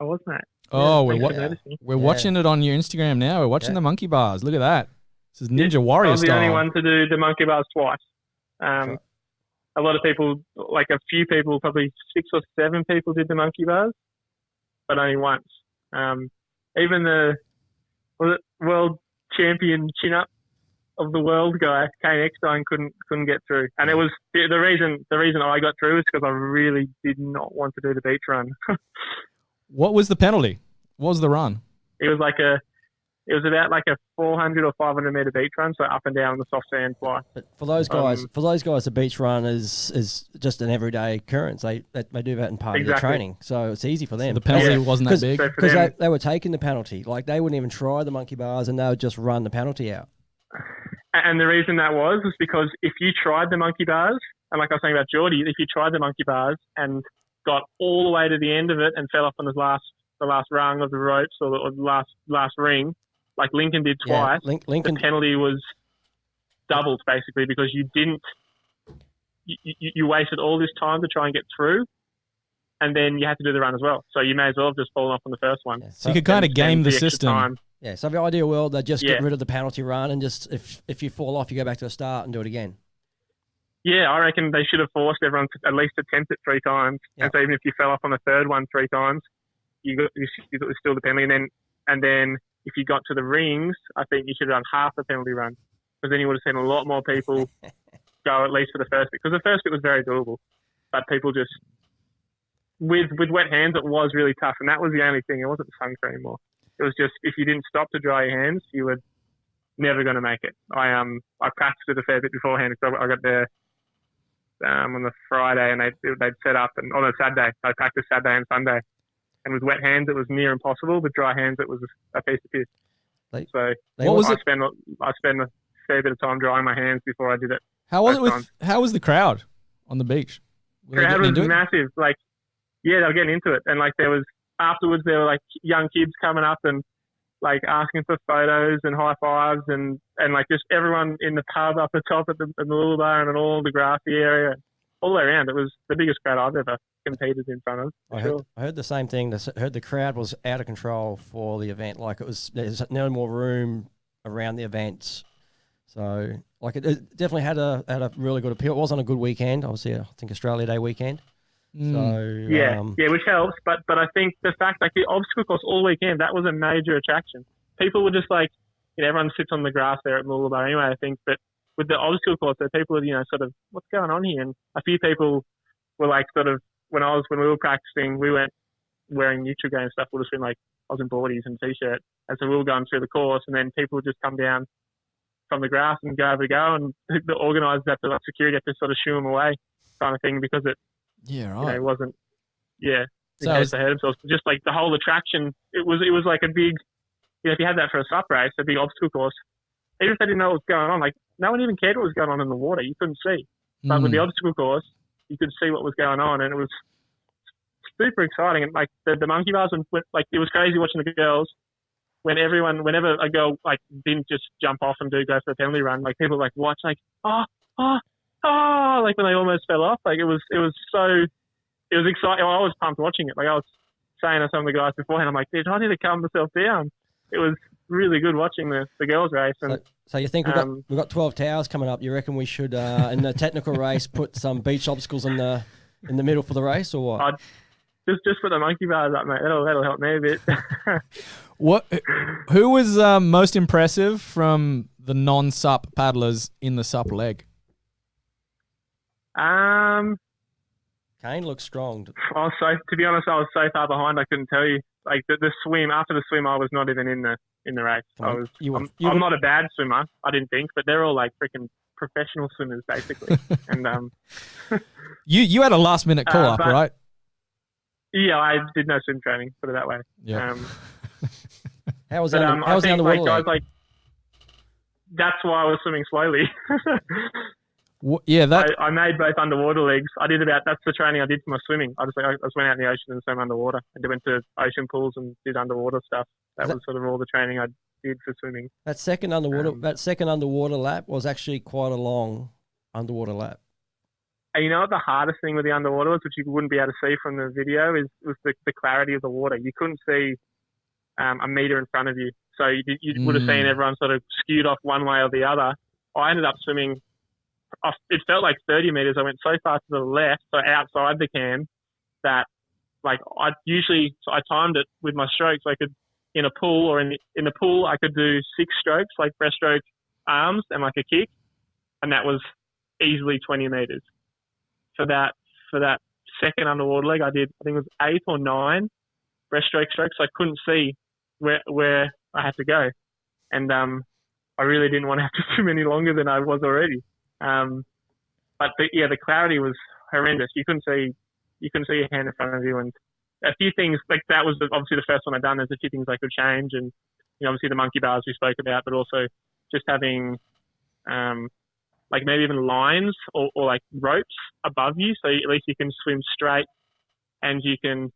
I was, mate. Oh, we're watching it on your Instagram now. We're watching the monkey bars. Look at that. This is Ninja Warrior style. I was the only one to do the monkey bars twice. A lot of people, like a few people, probably 6 or 7 people did the monkey bars, but only once. Even the world champion chin-up of the world guy, Kane Eckstein, couldn't get through. And it was the reason I got through is because I really did not want to do the beach run. What was the penalty? What was the run? It was about like a 400 or 500 meter beach run, so up and down the soft sand twice. But for those guys, the beach run is just an everyday occurrence. They do that in part of their training, so it's easy for them. So the penalty wasn't that big because they were taking the penalty. Like they wouldn't even try the monkey bars, and they would just run the penalty out. And the reason that was because if you tried the monkey bars, and like I was saying about Geordie, if you tried the monkey bars and got all the way to the end of it and fell off on the last rung of the ropes or the last ring, like Lincoln did twice, Lincoln, the penalty was doubled basically because you didn't. You wasted all this time to try and get through, and then you had to do the run as well. So you may as well have just fallen off on the first one. Yeah. So you could kind of game the system. Time. Yeah, so the ideal world, they just get rid of the penalty run and just if you fall off, you go back to the start and do it again. Yeah, I reckon they should have forced everyone to at least attempt it 3 times. Yeah. And so even if you fell off on the third one 3 times, you got still the penalty. And then if you got to the rings, I think you should have done half the penalty run because then you would have seen a lot more people go at least for the first bit. Because the first bit was very doable, but people just with wet hands, it was really tough, and that was the only thing. It wasn't sun cream or. It was just if you didn't stop to dry your hands, you were never going to make it. I practiced it a fair bit beforehand because I got there on the Friday and they'd set up, and on a Saturday I practiced Saturday and Sunday, and with wet hands it was near impossible. With dry hands it was a piece of piss. I spent a fair bit of time drying my hands before I did it. How was the crowd on the beach? Crowd was massive. Like, yeah, they were getting into it, and like afterwards there were like young kids coming up and like asking for photos and high fives and like just everyone in the pub up the top at the little bar and all the grassy area all the way around. It was the biggest crowd I've ever competed in front of. I heard the same thing. I heard the crowd was out of control for the event. Like there's no more room around the event. So like it definitely had a really good appeal. It wasn't a good weekend. Obviously, I think Australia Day weekend. So yeah, which helps. But I think the fact like the obstacle course all weekend, that was a major attraction. People were just like, everyone sits on the grass there at Mooloolaba anyway, I think. But with the obstacle course, there people were, sort of, what's going on here? And a few people were like, sort of, when we were practicing, we weren't wearing Nutrigrain and stuff. We'll just been like, I was in boardies and t-shirt, and so we were going through the course, and then people would just come down from the grass and go over to go, and the organisers have to like security have to sort of shoo them away, kind of thing, because it. Yeah, right. It wasn't. Yeah, in so case they hurt themselves. Just like the whole attraction, it was like a big. If you had that for a sup race, a big obstacle course, even if they didn't know what was going on, like no one even cared what was going on in the water. You couldn't see, but with the obstacle course, you could see what was going on, and it was super exciting. And like the monkey bars, like it was crazy watching the girls. Whenever a girl like didn't just jump off and go for a penalty run, like people like watch like like when they almost fell off, like it was exciting. I was pumped watching it. Like I was saying to some of the guys beforehand, I'm like, dude, I need to calm myself down. It was really good watching the girls race. And so you think we've got 12 towers coming up? You reckon we should in the technical race put some beach obstacles in the middle for the race, or what? Just put the monkey bars up, mate. That'll help me a bit. Who was most impressive from the non-sup paddlers in the sup leg? Kane looks strong. To be honest, I was so far behind I couldn't tell you. Like the swim, after the swim, I was not even in the race. I'm not a bad swimmer, I didn't think, but they're all like freaking professional swimmers basically. And you had a last minute call up, right? Yeah, I did no swim training, put it that way. Yeah. How was the underwater leg? Like that's why I was swimming slowly. I made both underwater legs. That's the training I did for my swimming. I just went out in the ocean and swam underwater. I went to ocean pools and did underwater stuff. That was sort of all the training I did for swimming. That second underwater lap was actually quite a long underwater lap. And you know what the hardest thing with the underwater was, which you wouldn't be able to see from the video, was the clarity of the water. You couldn't see a meter in front of you. So you would have seen everyone sort of skewed off one way or the other. I ended up swimming, it felt like 30 meters. I went so far to the left, so outside the cam, that like I timed it with my strokes. I could, in a pool or in the pool, I could do 6 strokes, like breaststroke arms and like a kick. And that was easily 20 meters. For that second underwater leg, I think it was 8 or 9 breaststroke strokes. I couldn't see where I had to go, and I really didn't want to have to swim any longer than I was already. But the clarity was horrendous. You couldn't see your hand in front of you, and a few things like that was obviously the first one I'd done. There's a few things I could change, and obviously the monkey bars we spoke about, but also just having like maybe even lines or like ropes above you, so at least you can swim straight and you can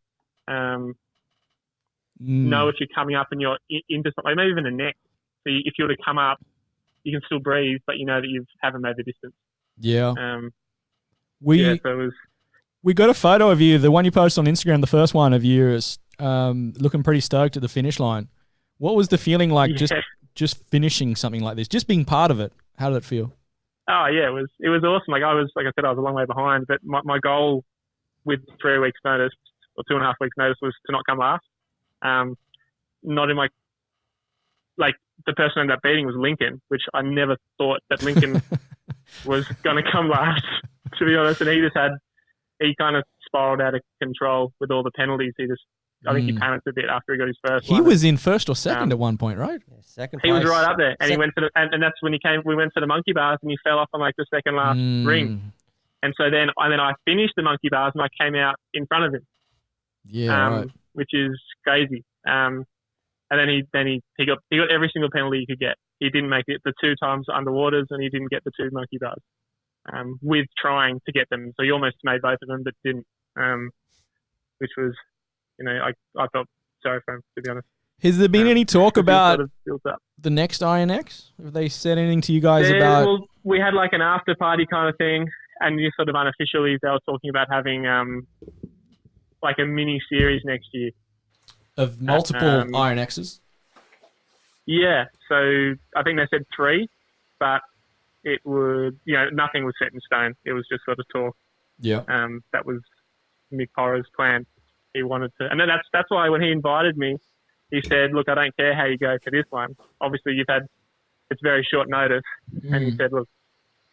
know if you're coming up and you're into something, like maybe even a net. So if you were to come up, you can still breathe, but you know that you haven't made the distance. Yeah. So We got a photo of you, the one you posted on Instagram, the first one of you, looking pretty stoked at the finish line. What was the feeling like just finishing something like this, just being part of it? How did it feel? Oh yeah, it was awesome. Like I said, I was a long way behind, but my goal with 3 weeks notice or 2.5 weeks notice was to not come last. Not in like the person I ended up beating was Lincoln, which I never thought that Lincoln was going to come last, to be honest. And he kind of spiraled out of control with all the penalties. I think he panicked a bit after he got his first one. He was in first or second at one point, right? Yeah, second place. He was right up there. And he went and that's when we went for the monkey bars and he fell off on like the second last ring. And so then I finished the monkey bars and I came out in front of him. Yeah, right. Which is crazy. And then he got every single penalty he could get. He didn't make it the 2 times underwaters and he didn't get the 2 monkey bars. With trying to get them. So he almost made both of them but didn't. Which was, I felt sorry for him, to be honest. Has there been any talk about the next INX? Have they said anything to you guys about? Well, we had like an after party kind of thing, and just sort of unofficially they were talking about having like a mini series next year of multiple INXs. Yeah, so I think they said 3, but it would, nothing was set in stone. It was just sort of talk. Yeah. That was Mick Porra's plan. He wanted to, and then that's why when he invited me, he said, "Look, I don't care how you go for this one. Obviously, it's very short notice." And he said, "Look,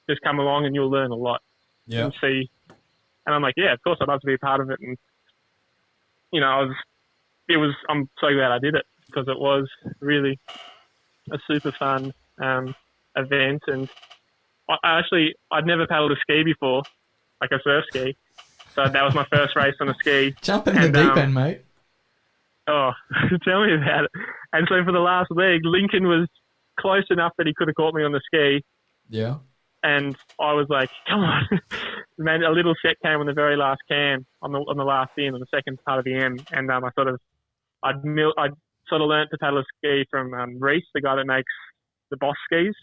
just come along and you'll learn a lot." Yeah. And see. And I'm like, "Yeah, of course, I'd love to be a part of it." And I'm so glad I did it because it was really a super fun event. And I'd never paddled a ski before, like a surf ski. So that was my first race on a ski. Jumping in the deep end, mate. Oh, tell me about it. And so for the last leg, Lincoln was close enough that he could have caught me on the ski. Yeah. And I was like, come on. Man, a little set came on the very last cam, on the last in, on the second part of the M. And I'd sort of learnt to paddle a ski from Reese, the guy that makes the Boss skis.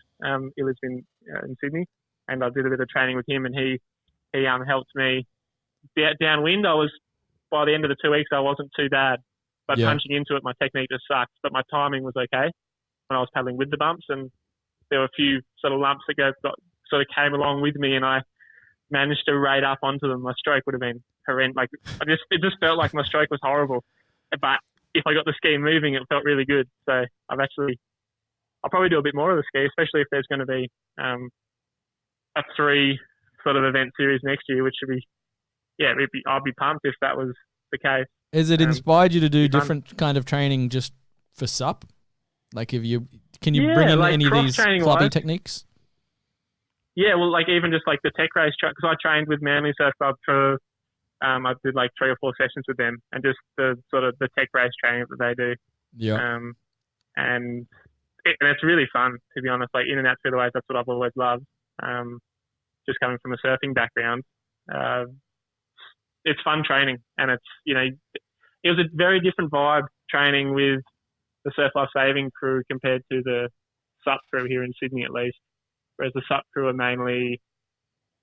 He lives in Sydney. And I did a bit of training with him and he helped me. Downwind, by the end of the 2 weeks, I wasn't too bad. But punching into it, my technique just sucked. But my timing was okay when I was paddling with the bumps. And there were a few sort of lumps that sort of came along with me, and I managed to rate up onto them. My stroke would have been horrendous. Like it just felt like my stroke was horrible. But if I got the ski moving, it felt really good. So I'll probably do a bit more of the ski, especially if there's going to be a 3 sort of event series next year, which should be. Yeah, I'd be pumped if that was the case. Has it inspired you to do different kind of training just for SUP? Like, can you bring in any of these clubby techniques? Yeah, well, like even just like the tech race track, because I trained with Manly Surf Club for, I did like 3 or 4 sessions with them, and just the sort of the tech race training that they do. Yeah. And it's really fun, to be honest. Like in and out through the waves, that's what I've always loved. Just coming from a surfing background. It's fun training, and it's, it was a very different vibe training with the Surf Life Saving crew compared to the SUP crew here in Sydney, at least. Whereas the SUP crew are mainly,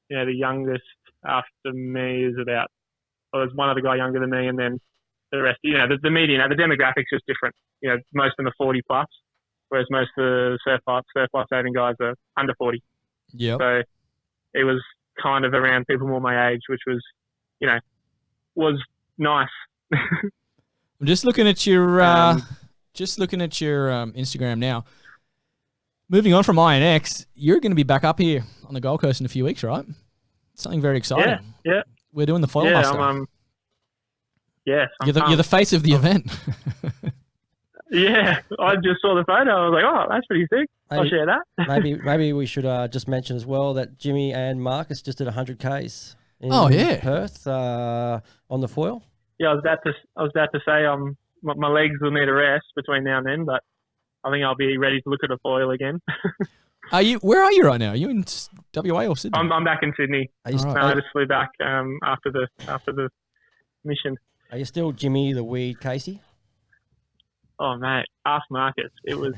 the youngest after me is there's one other guy younger than me, and then the rest, the median, the demographics is different. Most of them are 40 plus, whereas most of the Surf Life Saving guys are under 40. Yeah. So it was kind of around people more my age, which was, was nice. I'm just looking at your Instagram now. Moving on from INX, you're going to be back up here on the Gold Coast in a few weeks, right? Something very exciting. Yeah. We're doing the foil muster. You're the face of the event. Yeah, I just saw the photo. I was like, oh, that's pretty sick. I'll share that. maybe we should just mention as well that Jimmy and Marcus just did 100 Ks. In Perth on the foil. Yeah, I was about to say my legs will need a rest between now and then, but I think I'll be ready to look at a foil again. Where are you right now? Are you in WA or Sydney? I'm back in Sydney. Are you, No, I just flew back after the mission. are you still Jimmy the Weed Casey? Oh mate, ask Marcus. It was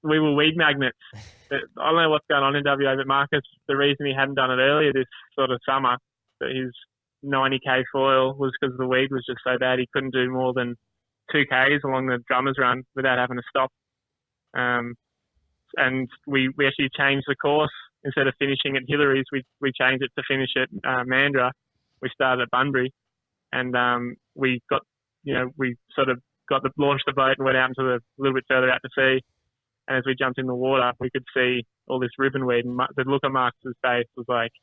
we were weed magnets. But I don't know what's going on in WA, but Marcus, the reason he hadn't done it earlier this sort of summer, that his 90k foil, was because the weed was just so bad he couldn't do more than 2Ks along the drummers run without having to stop. And we actually changed the course. Instead of finishing at Hillary's, we changed it to finish at Mandurah. We started at Bunbury, and we got, we sort of launched the boat and went out into a little bit further out to sea. And as we jumped in the water, we could see all this ribbon weed, and the look on Marcus's face was like,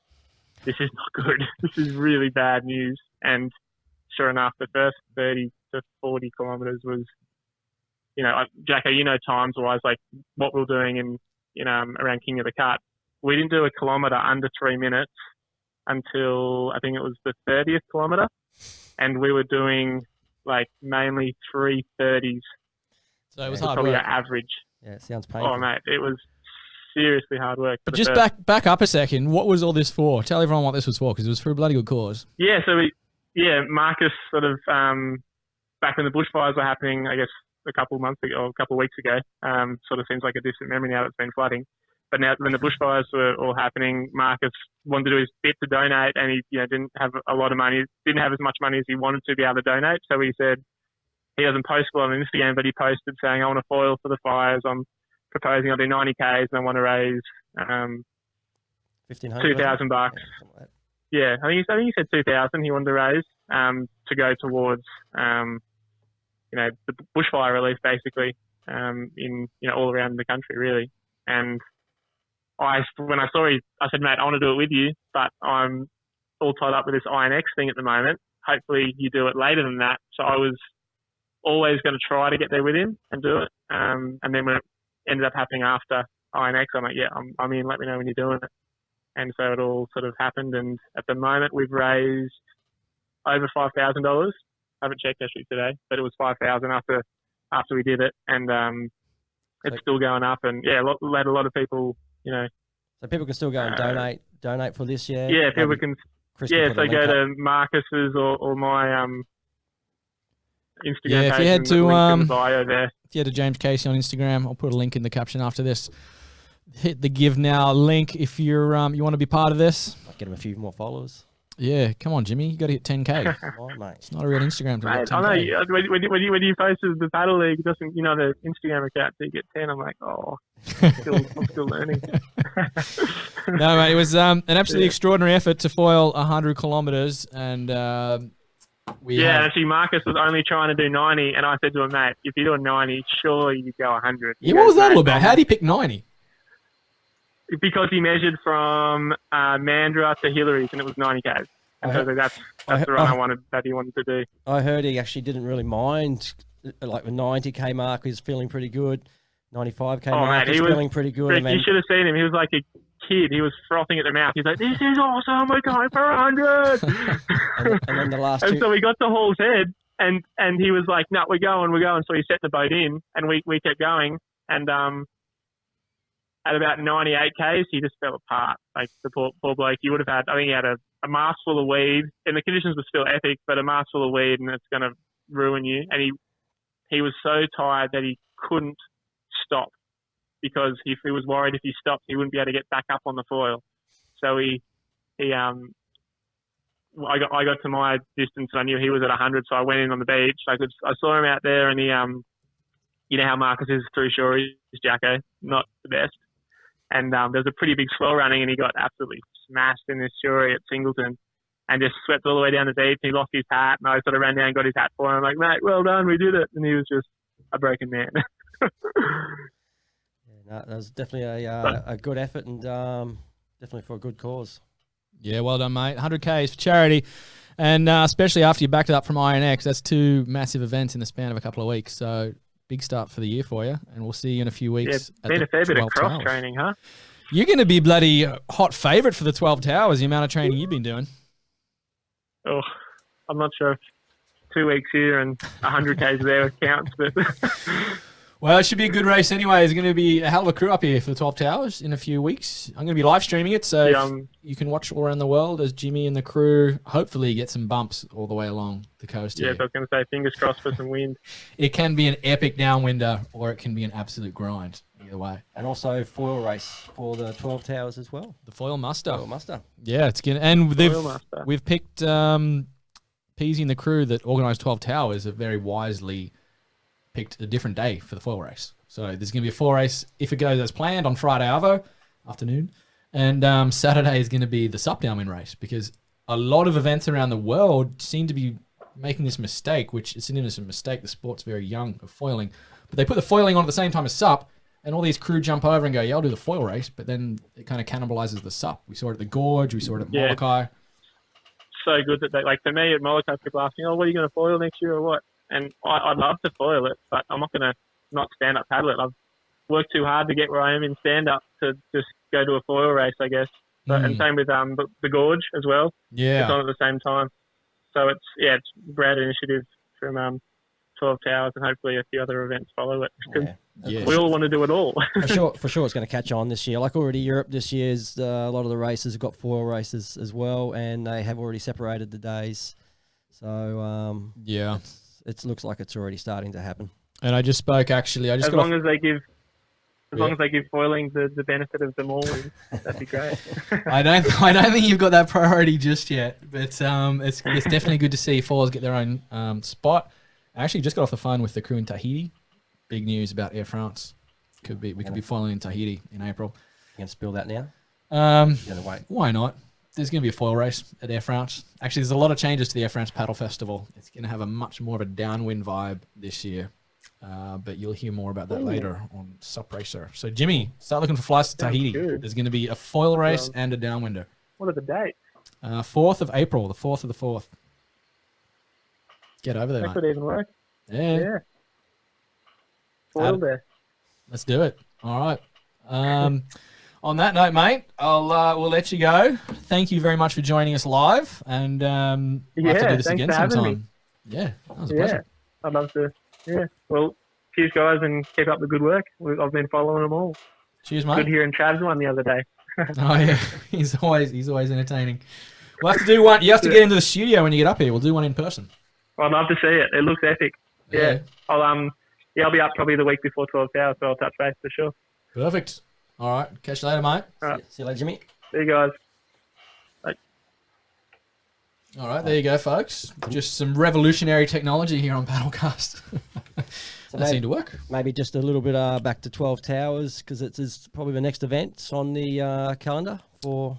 "This is not good. This is really bad news." And sure enough, the first 30 to 40 kilometres was, Jacko, times-wise, like what we were doing in around King of the Cut. We didn't do a kilometre under 3 minutes until I think it was the 30th kilometre, and we were doing like mainly 3:30s. So it was It's hard probably work. our average. Yeah, it sounds painful. Oh mate, it was seriously hard work. But just back up a second. What was all this for? Tell everyone what this was for, because it was for a bloody good cause. Yeah, so Marcus sort of back when the bushfires were happening, I guess a couple of weeks ago. Sort of seems like a distant memory now that it's been flooding. But now when the bushfires were all happening, Marcus wanted to do his bit to donate, and he didn't have a lot of money, didn't have as much money as he wanted to be able to donate. So he said he doesn't post well on Instagram, but he posted saying, "I want a foil for the fires. I'm proposing I'll do 90Ks and I want to raise $2,000 Yeah, Yeah, I think he said 2,000 he wanted to raise to go towards the bushfire relief basically in all around the country really. And when I saw it, I said, "Mate, I want to do it with you, but I'm all tied up with this INX thing at the moment. Hopefully you do it later than that." So I was always going to try to get there with him and do it. And then when it ended up happening after INX, I'm like, "Yeah, I'm in. Let me know when you're doing it." And so it all sort of happened. And at the moment, we've raised over $5,000. I haven't checked actually today, but it was 5,000 after we did it. And it's still going up. And yeah, let a lot of people, So people can still go and donate for this year. Yeah, people can. Chris Yeah, can so put a go link to up. Marcus's or my Instagram Yeah, if page. you head and the to link in the bio there. if you head to James Casey on Instagram, I'll put a link in the caption after this. Hit the Give Now link if you're you want to be part of this. Might get him a few more followers. Yeah, come on, Jimmy, you got to hit 10K. Come on, mate. It's not a real Instagram to get Mate, 10K. I know when you posted the Paddle League, it doesn't the Instagram account so you get 10. I'm like, I'm still learning. No, mate, it was an absolutely extraordinary effort to foil 100 kilometres, and Actually, Marcus was only trying to do 90, and I said to him, "Mate, if you're doing 90, surely you go 100." Yeah, what was that all about? How did he pick 90? Because he measured from Mandurah to Hillary's, and it was 90Ks. And so that's the run that he wanted to do. I heard he actually didn't really mind, like the 90k mark he's feeling pretty good. 95k mark he's feeling pretty good. Rick, you should have seen him. He was like a kid. He was frothing at the mouth. He's like, "This is awesome. We're going for 100." and then the last And two. so we got to Hall's Head, and he was like, "No, we're going." So he set the boat in, and we kept going. And at about 98 Ks, he just fell apart. Like the poor bloke. He would have had, I think he had a mask full of weed, and the conditions were still epic, but a mask full of weed, and it's going to ruin you. And he was so tired that he couldn't stop because he was worried if he stopped, he wouldn't be able to get back up on the foil. So I got to my distance, and I knew he was at 100, so I went in on the beach. I saw him out there, and he, you know how Marcus is through shore, he's Jacko, not the best. And there was a pretty big swell running, and he got absolutely smashed in this shore at Singleton and just swept all the way down the beach. He lost his hat, and I sort of ran down and got his hat for him. I'm like, "Mate, well done, we did it." And he was just a broken man. That was definitely a good effort, and definitely for a good cause. Yeah, well done, mate. 100Ks for charity. And especially after you backed it up from INX, that's 2 massive events in the span of a couple of weeks. So big start for the year for you. And we'll see you in a few weeks. Yeah, been a fair bit of cross training, huh? You're going to be bloody hot favourite for the 12 Towers, the amount of training you've been doing. Oh, I'm not sure if 2 weeks here and 100 Ks there counts, but Well, it should be a good race anyway. There's going to be a hell of a crew up here for the 12 Towers in a few weeks. I'm going to be live streaming it, so you can watch all around the world as Jimmy and the crew hopefully get some bumps all the way along the coast here. Yeah, so I was going to say, fingers crossed for some wind. It can be an epic downwinder, or it can be an absolute grind. Either way. And also foil race for the 12 Towers as well. The foil muster. Foil muster. Yeah, it's going to... And we've picked... Peasy and the crew that organised 12 Towers have very wisely picked a different day for the foil race. So there's going to be a foil race, if it goes as planned, on Friday Arvo afternoon. And Saturday is going to be the SUP downwind race, because a lot of events around the world seem to be making this mistake, which it's an innocent mistake. The sport's very young of foiling. But they put the foiling on at the same time as SUP, and all these crew jump over and go, yeah, I'll do the foil race, but then it kind of cannibalizes the SUP. We saw it at the Gorge, we saw it at Molokai. So good that they, like, for me at Molokai, people ask me, what are you going to foil next year or what? And I'd love to foil it, but I'm not going to not stand up paddle it. I've worked too hard to get where I am in stand up to just go to a foil race, I guess. But, and same with the Gorge as well. Yeah, it's on at the same time. So it's a great initiative from 12 Towers, and hopefully a few other events follow it. We all want to do it all. For sure, it's going to catch on this year. Like already, Europe this year's a lot of the races have got foil races as well, and they have already separated the days. So it looks like it's already starting to happen. And I just spoke actually. As long as they give foiling the benefit of them all, that'd be great. I don't think you've got that priority just yet, but it's definitely good to see foils get their own spot. I actually just got off the phone with the crew in Tahiti. Big news about Air France. We could be foiling in Tahiti in April. You going to spill that now? Why not? There's going to be a foil race at Air France. Actually, there's a lot of changes to the Air France Paddle Festival. It's going to have a much more of a downwind vibe this year. But you'll hear more about that later on SUP Racer. So, Jimmy, start looking for flights to Tahiti. There's going to be a foil race and a downwinder. What are the dates? 4th of April, the 4th of the 4th. Get over there, that mate. Could even work. Yeah. Foil there. Let's do it. All right. On that note, mate, we'll let you go. Thank you very much for joining us live, and we'll have to do this again sometime. Yeah, that was a pleasure. I'd love to. Yeah. Well, cheers, guys, and keep up the good work. I've been following them all. Cheers, mate. Good hearing Trav's one the other day. Oh yeah, he's always entertaining. We'll have to do one. You have to get into the studio when you get up here. We'll do one in person. I'd love to see it. It looks epic. Yeah. I'll be up probably the week before 12 Hours, so I'll touch base for sure. Perfect. All right. Catch you later, mate. All right. See you later, Jimmy. See you guys. Bye. All right. There you go, folks. Just some revolutionary technology here on Paddlecast. That seemed to work. Maybe just a little bit back to 12 Towers, because it's probably the next event on the calendar for...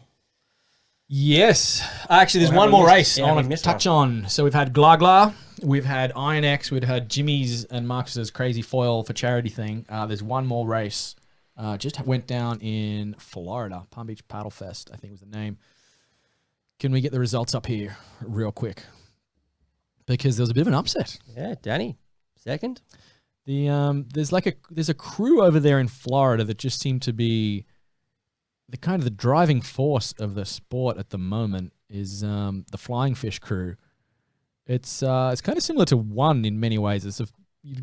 Yes. Actually, there's one more race I want to touch on. So we've had Glagla, we've had Iron X, we've had Jimmy's and Marcus's crazy foil for charity thing. There's one more race. Just went down in Florida. Palm Beach Paddlefest, I think was the name. Can we get the results up here real quick? Because there was a bit of an upset. Yeah, Danny, second. There's a crew over there in Florida that just seem to be... the driving force of the sport at the moment is the Flying Fish crew. It's kind of similar to One in many ways.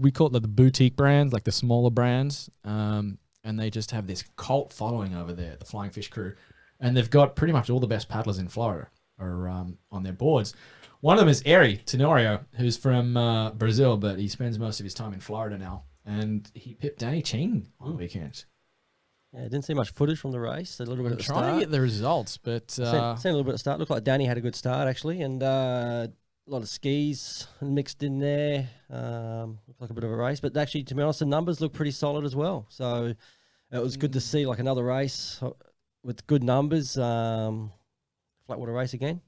We call it the boutique brands, like the smaller brands, and they just have this cult following over there, the Flying Fish crew, and they've got pretty much all the best paddlers in Florida are on their boards. One of them is Eri Tenorio, who's from Brazil, but he spends most of his time in Florida now, and he pipped Danny Ching on the weekend. Yeah, didn't see much footage from the race. A little bit at the start. Trying to get the results, but... seen a little bit at the start. Looked like Danny had a good start, actually, and a lot of skis mixed in there. Looked like a bit of a race. But actually, to be honest, the numbers look pretty solid as well. So it was good to see like another race with good numbers. Flatwater race again.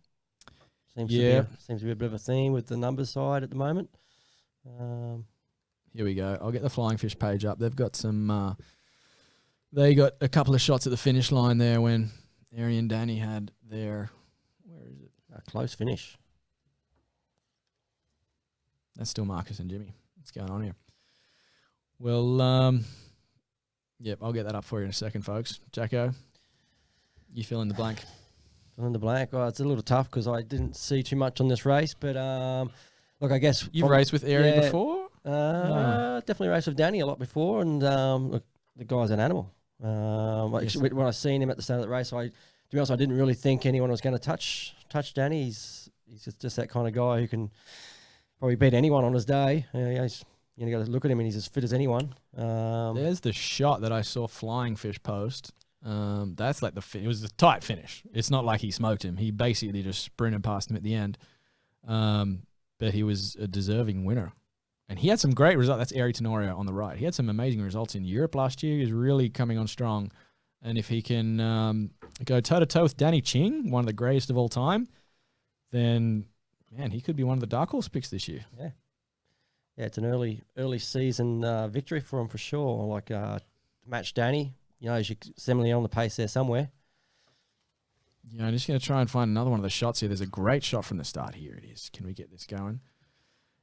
Seems to be a bit of a theme with the numbers side at the moment. Here we go. I'll get the Flying Fish page up. They've got some... They got a couple of shots at the finish line there when Ari and Danny had their... Where is it? A close finish. That's still Marcus and Jimmy. What's going on here? Well, yep, I'll get that up for you in a second, folks. Jacko, you fill in the blank. Fill in the blank. Oh, it's a little tough because I didn't see too much on this race, but look, I guess... You've raced with Ari before? Definitely raced with Danny a lot before, and look, the guy's an animal. Actually, when I seen him at the start of the race, to be honest, I didn't really think anyone was going to touch Danny. He's just that kind of guy who can probably beat anyone on his day. You got to look at him, and he's as fit as anyone. There's the shot that I saw Flying Fish post. That's like it was a tight finish. It's not like he smoked him. He basically just sprinted past him at the end. But he was a deserving winner. And he had some great results. That's Eri Tenorio on the right. He had some amazing results in Europe last year. He was really coming on strong. And if he can go toe-to-toe with Danny Ching, one of the greatest of all time, then, man, he could be one of the dark horse picks this year. Yeah. Yeah, it's an early season victory for him for sure. Like to match Danny, he's similarly on the pace there somewhere. Yeah, I'm just going to try and find another one of the shots here. There's a great shot from the start. Here it is. Can we get this going?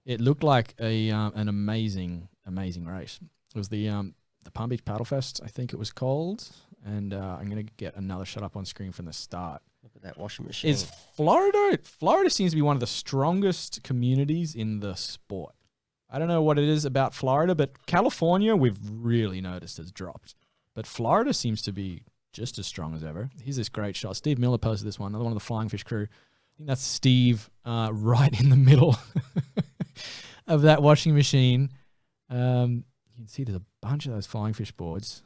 It looked like an amazing race. It was the Palm Beach Paddlefest, I think it was called. And I'm going to get another shot up on screen from the start. Look at that washing machine. Florida seems to be one of the strongest communities in the sport. I don't know what it is about Florida, but California we've really noticed has dropped. But Florida seems to be just as strong as ever. Here's this great shot. Steve Miller posted this one, another one of the Flying Fish crew. I think that's Steve right in the middle of that washing machine. You can see there's a bunch of those Flying Fish boards.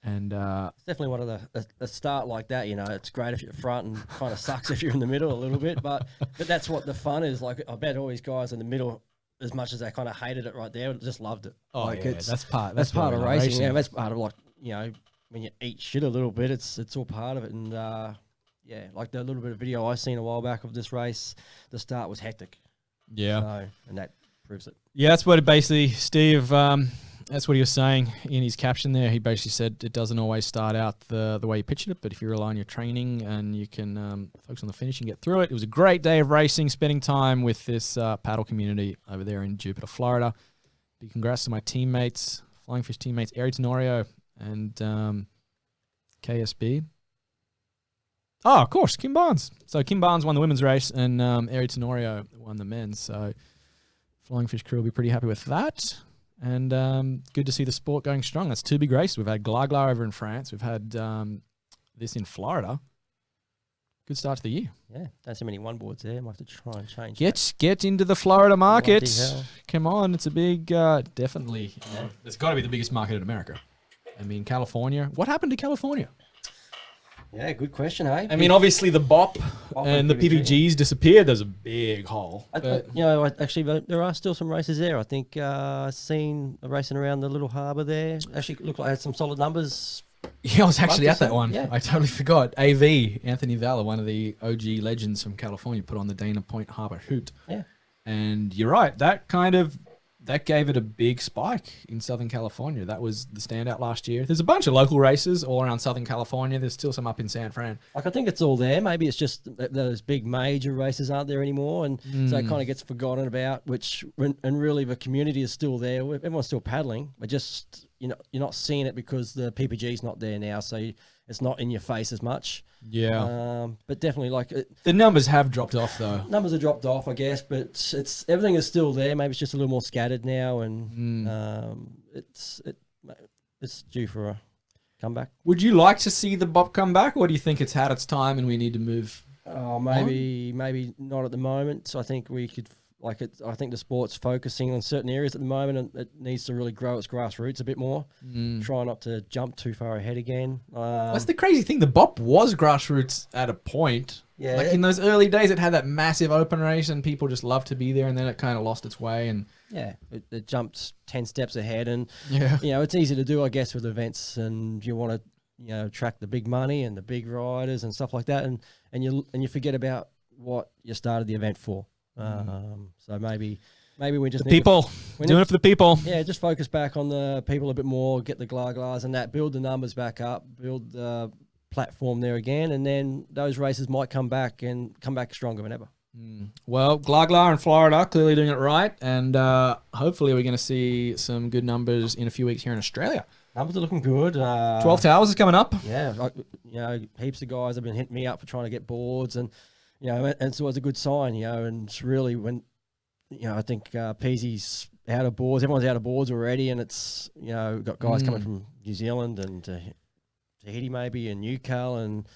And it's definitely one of the start like that, it's great if you're front and kind of sucks if you're in the middle a little bit. But that's what the fun is. Like, I bet all these guys in the middle, as much as they kind of hated it right there, just loved it. Oh, like, yeah, that's part of racing. Yeah, that's part of, like, when you eat shit a little bit, it's all part of it. And like the little bit of video I seen a while back of this race, the start was hectic. Yeah, and that proves it. Yeah, that's what it basically, Steve. That's what he was saying in his caption there. He basically said it doesn't always start out the way you pictured it, but if you rely on your training and you can focus on the finish and get through it. It was a great day of racing, spending time with this paddle community over there in Jupiter, Florida. Big congrats to my teammates, Flying Fish teammates, Eri Tenorio and KSB. Oh, of course, Kim Barnes. So Kim Barnes won the women's race and Eri Tenorio won the men's. So Flying Fish crew will be pretty happy with that. And good to see the sport going strong. That's two big races. We've had Glagla over in France. We've had this in Florida. Good start to the year. Yeah, don't see many one boards there. Might have to try and change. Get into the Florida market. Come on, it's a big, definitely. It's got to be the biggest market in America. I mean, California. What happened to California? Yeah, good question, hey? I mean, obviously the BOP and the PPGs disappeared. There's a big hole. Actually, there are still some races there. I think seen racing around the little harbour there. Actually, looked like I had some solid numbers. Yeah, I was actually at that one. Yeah. I totally forgot. AV, Anthony Valla, one of the OG legends from California, put on the Dana Point Harbour Hoot. Yeah. And you're right. That gave it a big spike in Southern California. That was the standout last year. There's a bunch of local races all around Southern California. There's still some up in San Fran. Like, I think it's all there. Maybe it's just those big major races aren't there anymore. And so it kind of gets forgotten about, and really the community is still there. Everyone's still paddling, but just, you're not seeing it because the PPG's not there now. So it's not in your face as much. Yeah. But definitely the numbers have dropped off though. Numbers have dropped off, I guess, but everything is still there. Maybe it's just a little more scattered now, and it's due for a comeback. Would you like to see the BOP come back, or do you think it's had its time and we need to move? Oh, maybe not at the moment. So I think we could. I think the sport's focusing on certain areas at the moment, and it needs to really grow its grassroots a bit more. Try not to jump too far ahead again. That's the crazy thing. The BOP was grassroots at a point. Yeah. Like in those early days, it had that massive open race, and people just loved to be there. And then it kind of lost its way. And yeah, it jumped 10 steps ahead. And yeah, it's easy to do, I guess, with events, and you want to attract the big money and the big riders and stuff like that, and you forget about what you started the event for. So maybe we just doing it for the people. Yeah, just focus back on the people a bit more, get the Glaglas and that, build the numbers back up, build the platform there again, and then those races might come back stronger than ever. Well, Glagla in Florida clearly doing it right, and hopefully we're going to see some good numbers in a few weeks here in Australia. Numbers are looking good. 12 Towers is coming up. Yeah, heaps of guys have been hitting me up for trying to get boards, and and so it's a good sign, and it's really when, I think Peasy's out of boards. Everyone's out of boards already, and it's we've got guys coming from New Zealand and Tahiti maybe and Newcastle and.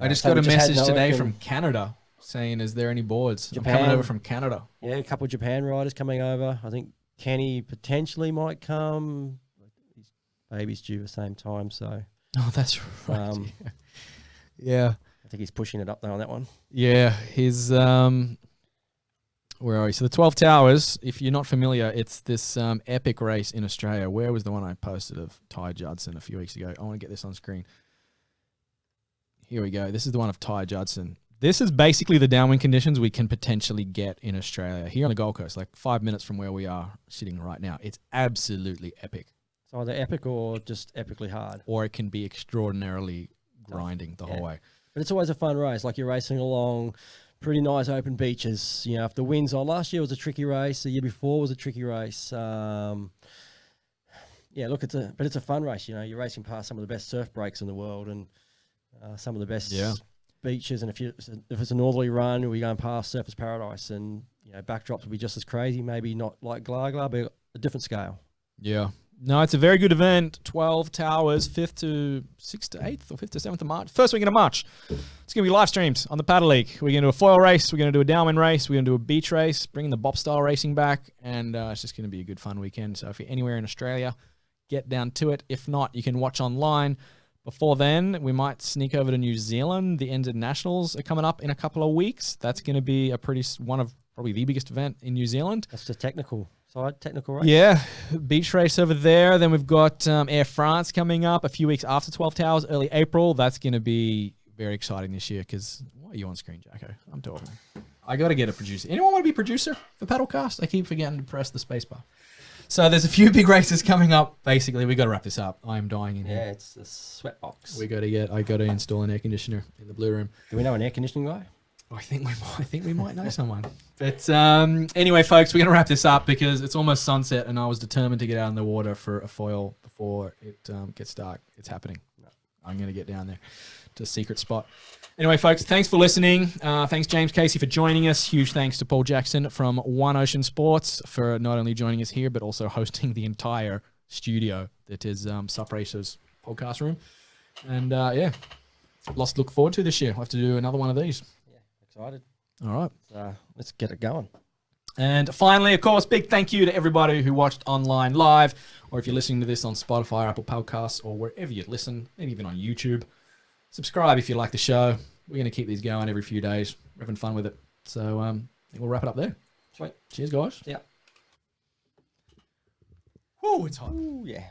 I just got a message today from Canada saying, "Is there any boards?" Japan, I'm coming over from Canada. Yeah, a couple of Japan riders coming over. I think Kenny potentially might come. His baby's due at the same time, so. Oh, that's right. Yeah. I think he's pushing it up there on that one. Yeah, his where are we? So the 12 Towers, if you're not familiar, it's this epic race in Australia. Where was the one I posted of Ty Judson a few weeks ago? I want to get this on screen. Here we go. This is the one of Ty Judson. This is basically the downwind conditions we can potentially get in Australia. Here on the Gold Coast, like 5 minutes from where we are sitting right now. It's absolutely epic. It's either epic or just epically hard. Or it can be extraordinarily grinding the whole way. But it's always a fun race. Like you're racing along pretty nice open beaches. If the wind's on. Last year was a tricky race. The year before was a tricky race. Look, it's a fun race. You're racing past some of the best surf breaks in the world and some of the best beaches. And if it's a northerly run, we're going past Surfers Paradise, and backdrops will be just as crazy. Maybe not like Glagla, but a different scale. Yeah. No, it's a very good event. 12 Towers, 5th to 6th to 8th or 5th to 7th of March. First weekend of March. It's going to be live streams on the Paddle League. We're going to do a foil race. We're going to do a downwind race. We're going to do a beach race, bringing the Bop style racing back. And it's just going to be a good, fun weekend. So if you're anywhere in Australia, get down to it. If not, you can watch online. Before then, we might sneak over to New Zealand. The NZ Nationals are coming up in a couple of weeks. That's going to be one of probably the biggest event in New Zealand. That's the technical race. Yeah, beach race over there. Then we've got Air France coming up a few weeks after 12 Towers, early April. That's going to be very exciting this year because why are you on screen, Jacko? I'm talking. I got to get a producer. Anyone want to be a producer for Paddlecast? I keep forgetting to press the spacebar. So there's a few big races coming up. Basically, we got to wrap this up. I am dying in here. Yeah, it's a sweat box. I got to install an air conditioner in the blue room. Do we know an air conditioning guy? I think we might know someone. But anyway, folks, we're going to wrap this up because it's almost sunset and I was determined to get out in the water for a foil before it gets dark. It's happening. I'm going to get down there to a secret spot. Anyway, folks, thanks for listening. Thanks, James Casey, for joining us. Huge thanks to Paul Jackson from One Ocean Sports for not only joining us here, but also hosting the entire studio that is Sup Racers podcast room. And lots to look forward to this year. We'll have to do another one of these. Excited. All right. Let's get it going. And finally, of course, big thank you to everybody who watched online live, or if you're listening to this on Spotify, Apple Podcasts, or wherever you listen, maybe even on YouTube. Subscribe if you like the show. We're going to keep these going every few days. We're having fun with it. So I think we'll wrap it up there. Sweet. Cheers, guys. Yeah. Woo, it's hot. Ooh, yeah.